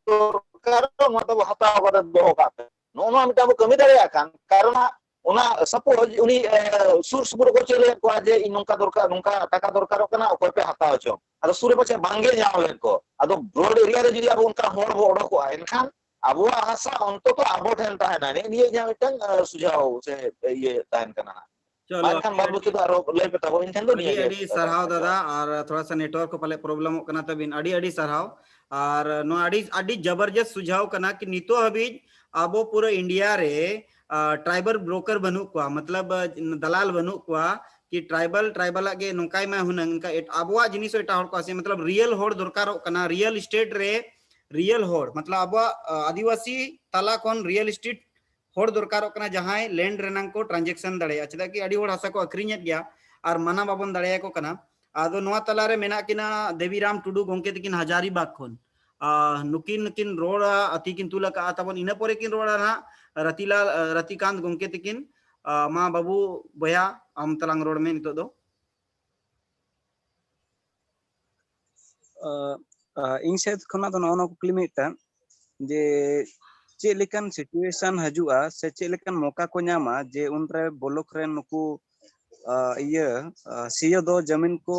dorkar mata bo hataw kate doho kate. Nono mita bo kami dareya kan karena ona suppose uni sur supur ko chele ko je ᱤᱧ nongka dorkar nongka taka dorkarok kana okoy pe hataw cho. Ado sure pache bange nyam len ko. Ado broad area re jodi abo onka hor bo odokoa enkhan abuwa hasa onto to abo ठेन tahena niye nya mitang sujaw se iye tahen kana. चलो Mankhan bad buti do aro lay pe tabo ᱤᱧ ᱴᱷᱮᱱ do niye ᱟᱹᱰᱤ ᱥᱟᱨᱦᱟᱣ ᱫᱟᱫᱟ ᱟᱨ ᱛᱷᱚᱲᱟ ᱥᱟ network ᱠᱚ ᱯᱟᱞᱮ ᱯᱨᱚᱵᱞᱮᱢᱚᱜ ᱠᱟᱱᱟ ᱛᱟᱵᱤᱱ ᱟᱹᱰᱤ ᱥᱟᱨᱦᱟᱣ ᱟᱨ ᱱᱚᱣᱟ ᱟᱹᱰᱤ ᱡᱚᱵᱚᱨᱫᱚᱥᱛ ᱥᱩᱡᱷᱟᱣ ᱠᱟᱱᱟ कि नितो हबीज ᱟᱵᱚ ᱯᱩᱨᱟᱹ इंडिया रे ट्राइबल ब्रोकर बनू को मतलब दलाल बनू को कि ट्राइबल गे नोकाय मा हुनंग का आबोआ जिनिस एटा हर को आसे मतलब रियल होड़ दरकारो कना रियल स्टेट रे रियल होड़ मतलब आबोआ आदिवासी तला कोन रियल स्टेट होड़ दरकारो कना जहां लैंड रेनांग को ट्रांजैक्शन दड़ेया चेदा कि अडी होड़ हासा को अखरिñet गया और मना बाबन दड़ेया को कना. आदो नोआ तलारे मेना किना देवीराम टुडू गोंके तकिन हजारीबाग खोन नुकिन रोड़ा अति किन तुला का तबन इना परे किन रोड़ा ना रतिकांत गोंके तकिन मा बाबू बया आम तलांग रोड में नितो दो ᱤᱧ ᱥᱮᱫ ᱠᱷᱚᱱᱟᱜ ᱫᱚ ᱱᱚᱜᱼᱚ ᱱᱚᱣᱟ ᱠᱩᱠᱞᱤ ᱢᱤᱫᱴᱟᱝ ᱡᱮ ᱪᱮᱫ ᱞᱮᱠᱟᱱ ᱥᱤᱪᱩᱭᱮᱥᱚᱱ ᱦᱤᱡᱩᱜᱼᱟ ᱥᱮ ᱪᱮᱫ ᱞᱮᱠᱟᱱ ᱢᱚᱠᱟ ᱠᱚ ᱧᱟᱢᱟ ᱡᱮ ᱩᱱᱨᱮ ᱵᱚᱞᱚᱠ ᱨᱮᱱ ᱱᱩᱠᱩ ᱤᱭᱟᱹ ᱥᱤᱭᱳ ᱫᱚ ᱡᱟᱢᱤᱱ ᱠᱚ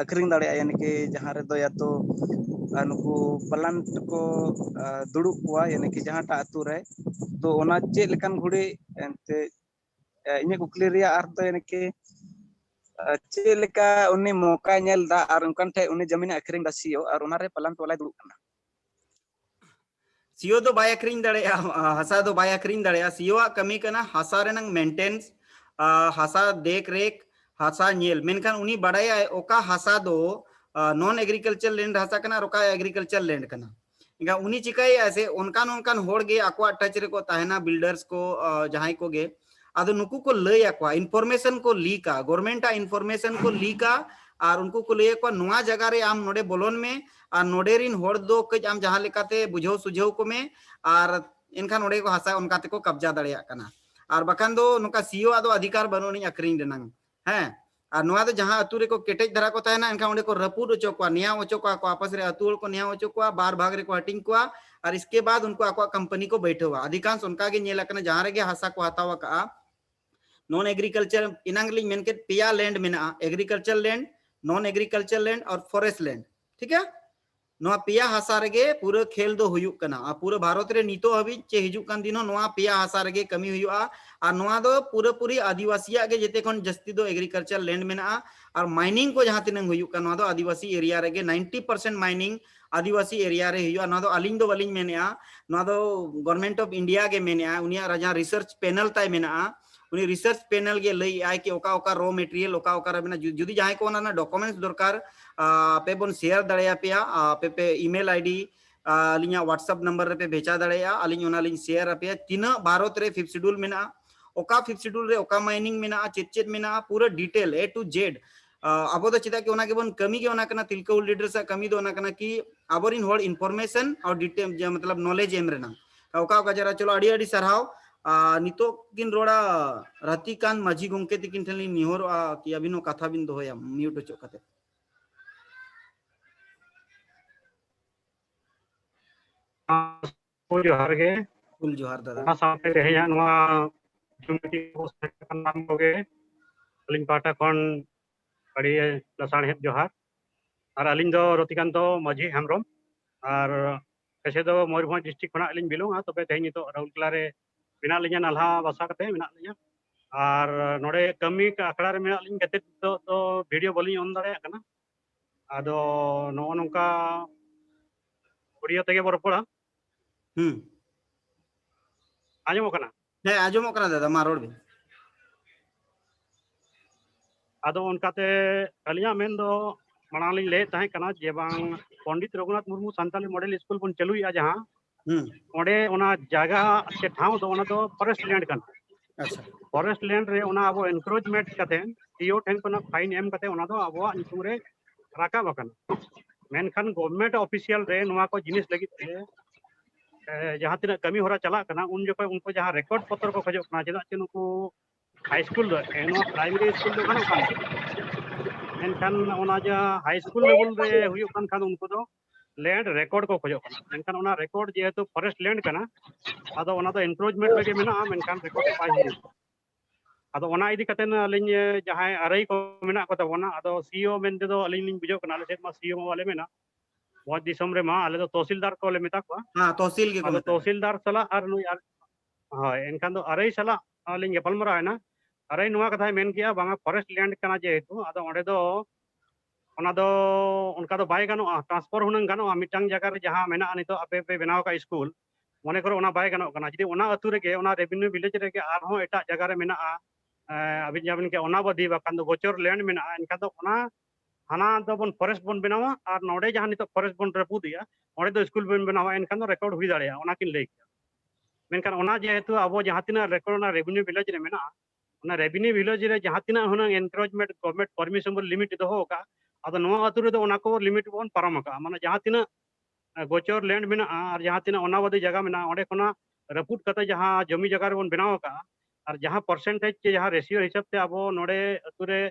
ᱟᱠᱷᱨᱤᱧ ᱫᱟᱲᱮᱭᱟᱜᱼᱟ ᱭᱟᱱᱤ ᱠᱤ ᱡᱟᱦᱟᱸ ᱨᱮᱫᱚ ᱭᱟ ᱛᱚ ᱱᱩᱠᱩ ᱯᱞᱟᱱᱴ ᱠᱚ ᱫᱩᱲᱩᱵ ᱠᱚᱣᱟ ᱭᱟᱱᱤ ᱠᱤ ᱡᱟᱦᱟᱸᱴᱟᱜ ᱟᱛᱳ ᱨᱮ ᱛᱚ ᱚᱱᱟ ᱪᱮᱫ ᱞᱮᱠᱟᱱ ᱜᱷᱩᱲᱤ ᱮᱱᱛᱮ ᱤᱧᱟᱹᱜ ᱠᱩᱠᱞᱤ ᱨᱮᱭᱟᱜ ᱟᱨ ᱫᱚ ᱭᱟᱱᱤ ᱠᱤ ᱪᱮᱫ ᱞᱮᱠᱟ ᱩᱱᱤ ᱢᱚᱠᱟᱭ ᱧᱮᱞ ᱫᱟ ᱟᱨ ᱚᱱᱠᱟᱱ ᱴᱷᱮᱡ ᱩᱱᱤ ᱡᱟᱢᱤᱱ ᱟᱠᱷᱨᱤᱧ ᱫᱟ ᱥᱤᱭᱳ ᱟᱨ ᱚᱱᱟᱨᱮ ᱯᱞᱟᱱᱴ ᱣᱟᱞᱟᱭ ᱫᱩᱲᱩᱵ ᱠᱟᱱᱟ. सीओ दो बाय अखरिñ दड़ेया हसा दो बाय अखरिñ दड़ेया सीओ आ कमी कना हसा रेनंग मेंटेनेंस हसा देख रेख हसा नेल मेनखान उनी बड़ाया ओका हसा दो नॉन एग्रीकल्चर लैंड हसा कना रोका एग्रीकल्चर लैंड कना इनका उनी चिकाई ऐसे उनकान होड़ गे आकवा टच रे को ताहेना बिल्डर्स को जहां को गे आदो नुकु को लय आकवा इनफॉरमेशन को लीका गवर्नमेंट आ इनफॉरमेशन को लीका और उनको को लय को नवा जगह रे आम नोडे बोलोन में और नोडेरिन होड़ दो कज आम जहां लेकाते बुझो सुझाव को में और इनखान ओडे को हसा उनका को कब्जा दड़ेया कना और बखान दो नुका सीओ आदो अधिकार बनोनी अखरिñ रेनांग हैं और नोआ दो जहां अतु रे को केटेज धरा को तहना एनखा ओंडे को रपूड ओचो को निया ओचो को आपस रे अतु को निया ओचो को बार भाग रे को हटिंग को और इसके बाद उनको आको कंपनी को बैठवा अधिकांश उनका के नेला कना जहां रे हासा को हतावा का नॉन एग्रीकल्चर इनांग लिंग मेन के पिया लैंड मेना agriculture land non agriculture land और फॉरेस्ट लैंड ठीक है नोआ पिया हासा रेगे पूरा खेल दो हुयुक कना आ पूरा भारत रे नीतो हबी चे हिजुक कान दिनो नोआ पिया हासा रेगे कमी हुयुआ और नोआ दो पूरा पूरी आदिवासिया के जेते कोन जस्ती दो एग्रीकल्चर लैंड मेना और माइनिंग को जहां तिनंग हुयुक कना दो आदिवासी एरिया रेगे 90% माइनिंग आदिवासी एरिया रे हुयुआ नोआ दो अलिंग दो बलिंग मेनेआ नोआ दो गवर्नमेंट ऑफ इंडिया के मेनेआ उनिया राजा रिसर्च पैनल ताय मेना उनी रिसर्च पैनल के लई आय कि ओका ओका रॉ मटेरियल ओका ओका रे मेना जुदी जहां को ना डॉक्यूमेंट्स दरकार पे बोन शेयर दड़ेया पेया पे ईमेल आईडी अलिया व्हाट्सएप नंबर पे भेजा दड़ेया अलिन ओना लिन शेयर पे तीना भारत रे फिफ्थ शेड्यूल मेना ओका फिफ्थ शेड्यूल रे ओका माइनिंग मेना चेत मेना पूरा डिटेल ए टू जेड अब तो चिदा कि ओना के बोन कमी के ओना कना तिलका लीडर सा कमी दो ओना कना कि आबोरिन होल इन्फॉर्मेशन और डिटेल मतलब नॉलेज एम रेना ओका ओका जरा चलो अड़ी अड़ी सरहाव नितो किन रोड़ा रतिकान माझी गंके तिकिन ठेली निहोर कि अबिनो कथा बिन दोया म्यूट ओचो कते जोहार गे कुल जोहार दादा ᱚᱱᱟ ᱥᱟᱶᱛᱮ ᱛᱮᱦᱮᱧᱟᱜ ᱱᱚᱣᱟ ᱡᱩᱢᱤᱫ ᱥᱟᱱᱟᱢ ᱠᱚᱜᱮ ᱟᱹᱞᱤᱧ ᱯᱟᱦᱴᱟ ᱠᱷᱚᱱ ᱟᱹᱰᱤ ᱞᱟᱥᱟᱲᱦᱮᱫ ᱡᱚᱦᱟᱨ ᱟᱨ ᱟᱹᱞᱤᱧ ᱫᱚ ᱨᱚᱛᱤᱠᱟᱱᱛᱚ ᱢᱟᱹᱡᱷᱤ ᱦᱮᱢᱵᱨᱚᱢ ᱟᱨ ᱯᱮᱥᱮ ᱫᱚ ᱢᱚᱭᱩᱨᱵᱷᱚᱸᱡᱽ ᱰᱤᱥᱴᱨᱤᱠᱴ ᱠᱷᱚᱱᱟᱜ ᱞᱤᱧ ᱵᱤᱞᱚᱝᱟ ᱛᱚᱵᱮ ᱛᱮᱦᱮᱧ ᱱᱤᱛᱚᱜ ᱨᱟᱩᱞᱠᱮᱞᱟ ᱨᱮ ᱢᱮᱱᱟᱜ ᱞᱤᱧᱟ ᱱᱟᱞᱦᱟ ᱵᱟᱥᱟ ᱠᱟᱛᱮ ᱢᱮᱱᱟᱜ ᱞᱤᱧᱟ ᱟᱨ ᱱᱚᱰᱮ ᱠᱟᱹᱢᱤ ᱟᱠᱷᱲᱟ ᱨᱮ ᱢᱮᱱᱟᱜ ᱞᱤᱧ ᱠᱟᱛᱮ ᱫᱚ ᱵᱷᱤᱰᱤᱭᱳ ᱵᱟᱹᱞᱤᱧ ᱚᱱ ᱫᱟᱲᱮᱭᱟᱜ ᱠᱟᱱᱟ ᱟᱫᱚ ᱱᱚᱜᱼᱚ ᱱᱚᱝᱠᱟ ᱚᱰᱤᱭᱳ ᱛᱮᱜᱮ ᱵᱚ ᱨᱚᱯᱚᱲᱟ आजमो कना है आजमो कना दादा मा रोड बे आदो उनकाते अलिया मेन दो मांग लिंग ले ताहे कना जे बांग पंडित रघुनाथ मुर्मू संताली मॉडल स्कूल बन चलुया जहां ओडे ओना जगह से ठाव दो ओना दो फॉरेस्ट लैंड कन अच्छा फॉरेस्ट लैंड रे ओना अब एनकरेजमेंट कते टीओ ठेन कोना फाइन एम कते ओना दो अब नितुम रे राका बकन मेनखान गवर्नमेंट ऑफिशियल रे नोवा को जिनिस लगी ते जहां तिना कमी होरा चला कना उन जो उनको जहां रिकॉर्ड पत्र को खजो कना चेदा चे नुकु हाई स्कूल दो एनो प्राइमरी स्कूल दो कना कन मेनखान ओना जा हाई स्कूल लेवल रे हुयो कन खान उनको दो लैंड रिकॉर्ड को खजो कना मेनखान ओना रिकॉर्ड जेहेतु फॉरेस्ट लैंड कना आदो ओना दो एनकरेजमेंट लगे मेना मेनखान रिकॉर्ड पाई हुयो आदो ओना इदी कतेन अलिन जहां आरई को मेना को तबोना आदो सीईओ मेन दो अलिन लिन बुझो कना ले मा सीईओ वाले मेना बहुत दिसम रे मा आले दो तहसीलदार को ले मेता को हां तहसील के को तहसीलदार सला आर नु यार हां एनखान दो अरई सला लिंग गपलमरा है ना अरई नुआ कथा मेन किया बांगा फॉरेस्ट लैंड कना जेहेतु आदो ओंडे दो ओना दो उनका दो बाय गानो ट्रांसफर हुनंग गानो मिटांग जगह रे जहां मेना नितो आपे पे बनाव का स्कूल मने करो ओना बाय गानो कना जदि ओना अतु रे के ओना रेवेन्यू विलेज रे के आर हो एटा जगह रे मेना अभी जाबिन के ओना बदी बाकान दो गोचर लैंड मेना इनका दो ओना हाना दो बन फॉरेस्ट बन बनावा और नोडे जहां नितो फॉरेस्ट बन रेपू दिया ओडे दो स्कूल बन बनावा इनका दो रिकॉर्ड हुई दाड़िया ओना किन ले मेनखान ओना जेहेतु अब जहां तिना रिकॉर्ड ना रेवेन्यू विलेज रे मेना ओना रेवेन्यू विलेज रे जहां तिना हुना एनकरेजमेंट गवर्नमेंट परमिशन बन लिमिट दो होगा आदो नोआ अतु रे दो ओना को लिमिट बन पारम का माने जहां तिना गोचर लैंड मेना और जहां तिना ओना बदी जगह मेना ओडे कोना रपूट कते जहां जमी जगह रे बन बनाव का और जहां परसेंटेज के जहां रेशियो हिसाब से अब नोडे अतु रे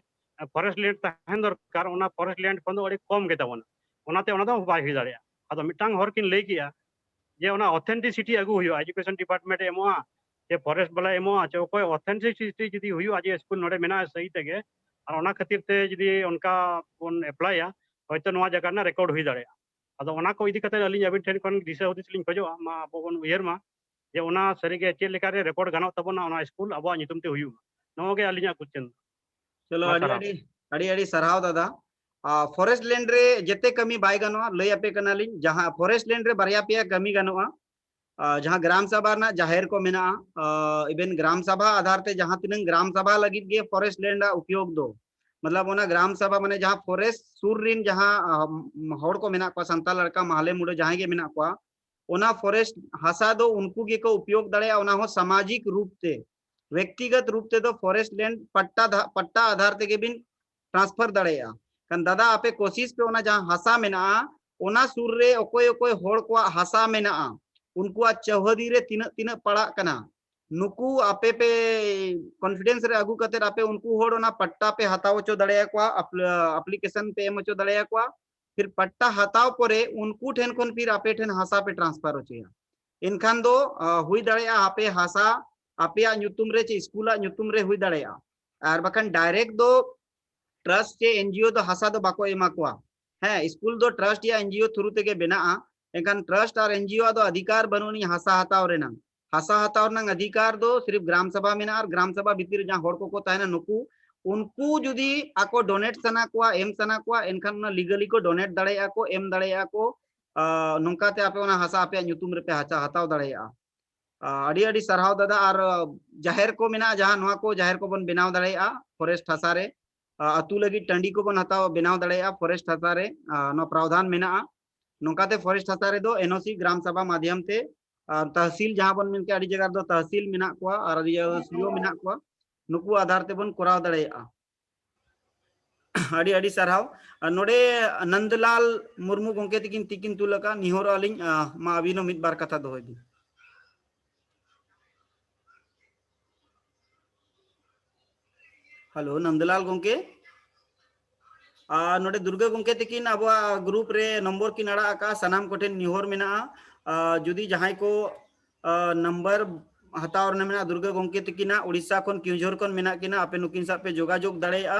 फॉरेस्ट लैंड तहन दरकार ओना फॉरेस्ट लैंड खन दो अडी कम गे ताबोना ओनाते ओना दो बाय हुई दाड़िया आदो मिटांग हर किन ले किया जे ओना ऑथेंटिसिटी अगु हुयो एजुकेशन डिपार्टमेंट एमोआ जे फॉरेस्ट वाला एमोआ जे कोई ऑथेंटिसिटी जदी हुयो आज स्कूल नोडे मेना सही तेगे और ओना खातिर ते जदी उनका बन अप्लाया होयतो नोआ जगह ना रिकॉर्ड हुई दाड़िया आदो ओना को इदी कते अलिन अबिन ठेन कोन दिशा हुदिस लिन खजो मा अब बन उयहर मा जे ओना सरीगे चे लेका रे रिकॉर्ड गानो तबोना ओना स्कूल अब नितुम ते हुयो नोगे अलिन क्वेश्चन चलो अड़ी अड़ी सरहाव दादा फॉरेस्ट लैंड रे जते कमी बाय गानो लय आपे कना लिन जहां फॉरेस्ट लैंड रे बारिया पे कमी गानो जहां ग्राम सभा ना जाहिर को मेना इवन ग्राम सभा आधार ते जहां तिनंग ग्राम सभा लगी गे फॉरेस्ट लैंड उपयोग दो मतलब ओना ग्राम सभा माने जहां फॉरेस्ट सुर रिन जहां होड़ को मेना को संताल लड़का महले मुडे जहां गे मेना को ओना फॉरेस्ट हासा दो उनको गे को उपयोग दड़े ओना हो सामाजिक रूप से व्यक्तिगत रूप से तो फॉरेस्ट लैंड पट्टा आधार ते के बिन ट्रांसफर दड़ेया कन दादा आपे कोशिश पे ओना जहां हासा मेना ओना सुर रे ओकोय ओकोय होड़ को हासा मेना उनको चौहदी रे तीन तीन पड़ा कना नुकु आपे पे कॉन्फिडेंस रे अगु कते आपे उनको होड़ ओना पट्टा पे हताओ चो दड़े को एप्लीकेशन पे एम चो दड़े को फिर पट्टा हताओ परे उनको ठेन कोन फिर आपे ठेन हासा पे ट्रांसफर होचेया इनखान दो हुई दड़ेया आपे हासा आपे नुतुम रे चे स्कूल नुतुम रे हुई दड़ेया आर बखन डायरेक्ट दो ट्रस्ट चे एनजीओ दो हासा दो बाको एमा कोआ है स्कूल दो ट्रस्ट या एनजीओ थ्रू तेगे बेनाआ एनखान ट्रस्ट और एनजीओ दो अधिकार बनुनी हासा हताओ रेना हासा हताओ नंग अधिकार दो सिर्फ ग्राम सभा में और ग्राम सभा भीतर जहां होड़ को ताहेना नुकु उनको जुदी आको डोनेट सना को एम सना को एनखान लीगली को डोनेट दड़ेया को एम दड़ेया को नोंकाते आपे ओना हासा आपे नुतुम रे पे हाचा हताओ दड़ेया अड़ी अड़ी सरहाव दादा और जाहिर को मेना जहां नोआ को जाहिर को बन बनाव दड़ेया फॉरेस्ट हासा रे अतु लगी टंडी को बन हताओ बनाव दड़ेया फॉरेस्ट हासा रे नो प्रावधान मेना नोंकाते फॉरेस्ट हासा रे दो एनओसी ग्राम सभा माध्यम ते तहसील जहां बन मिनके अड़ी जगह दो तहसील मेना को और सीओ मेना को नुकु आधार ते बन कराव दड़ेया अड़ी अड़ी सरहाव नोडे नंदलाल मुर्मू गोंके तिकिन तिकिन तुलका निहोर अलिन मा अबिनो मिद बार कथा दोहय दी हेलो नंदलाल गोंके नोडे दुर्गा गोंके तिकिन अब ग्रुप रे नंबर की नड़ा का सनाम कोठे निहोर मेना जुदी जहां को नंबर हतावर ने मेना दुर्गा गोंके तिकिना उड़ीसा खन क्यूझोर खन मेना किना आपे नुकिन सा पे जोगाजोग दड़ेया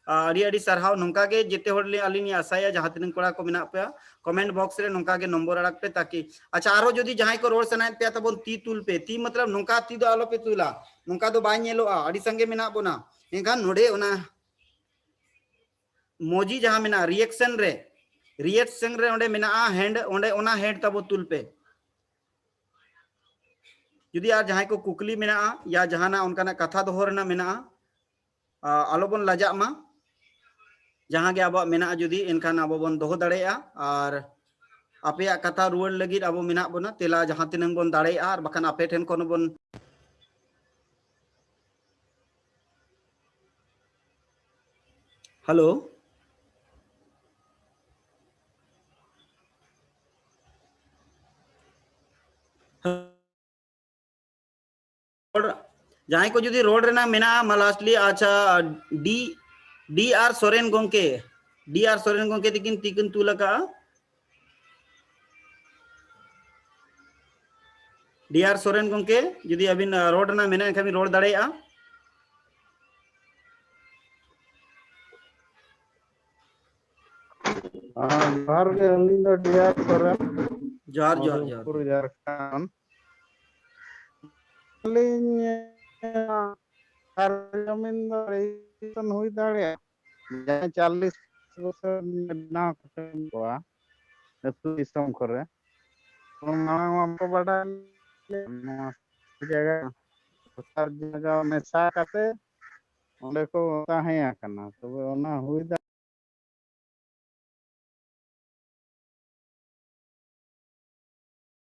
अड़ी अड़ी सरहाव नोंका के जेते होड़ ले अलिनी आसाया जहां तिन कोड़ा को मेना पे कमेंट बॉक्स रे नोंका के नंबर अड़क पे ताकि अच्छा आरो जदी जहां को रोड सनाय पे तबन ती तुल पे ती मतलब नोंका ती दो आलो पे तुला नोंका दो बाय नेलोआ अड़ी संगे मेना बोना एनखान नोडे ओना मोजी जहां मेना रिएक्शन रे ओंडे मेना हैंड ओंडे ओना हैंड तबो तुल पे जुदी यार जहां को कुकली मेना या जहाना उनका कथा दोहर ना मेना आलो बन लजा मा जहां गे अब मेना जुदी इनखान अब बन दोह दड़ेया और आपे कथा रुआड़ लगी अब मेना बना तेला जहां तिनंग बन दड़ेया और बखान आपे ठेन कोन बन हेलो जहां को जुदी रोड रेना मेना लास्टली अच्छा डी डी आर सोरेन गोंके तिकिन तिकिन तुलका डी आर सोरेन गोंके जुदी अबिन रोड ना मेना एनखान रोड दड़ेया जोहार गे अलिंग दो डियार सोरेन जोहार मधुपुर झारखंड अलिंग हर जमीन दो रजिस्ट्रेशन हुई दाड़े 40 बछर ना कोआ अतु दिसम करे मांग को बड़ा जगह जगह में सा काते ओंडे को ताहें आकना तबे ओना हुई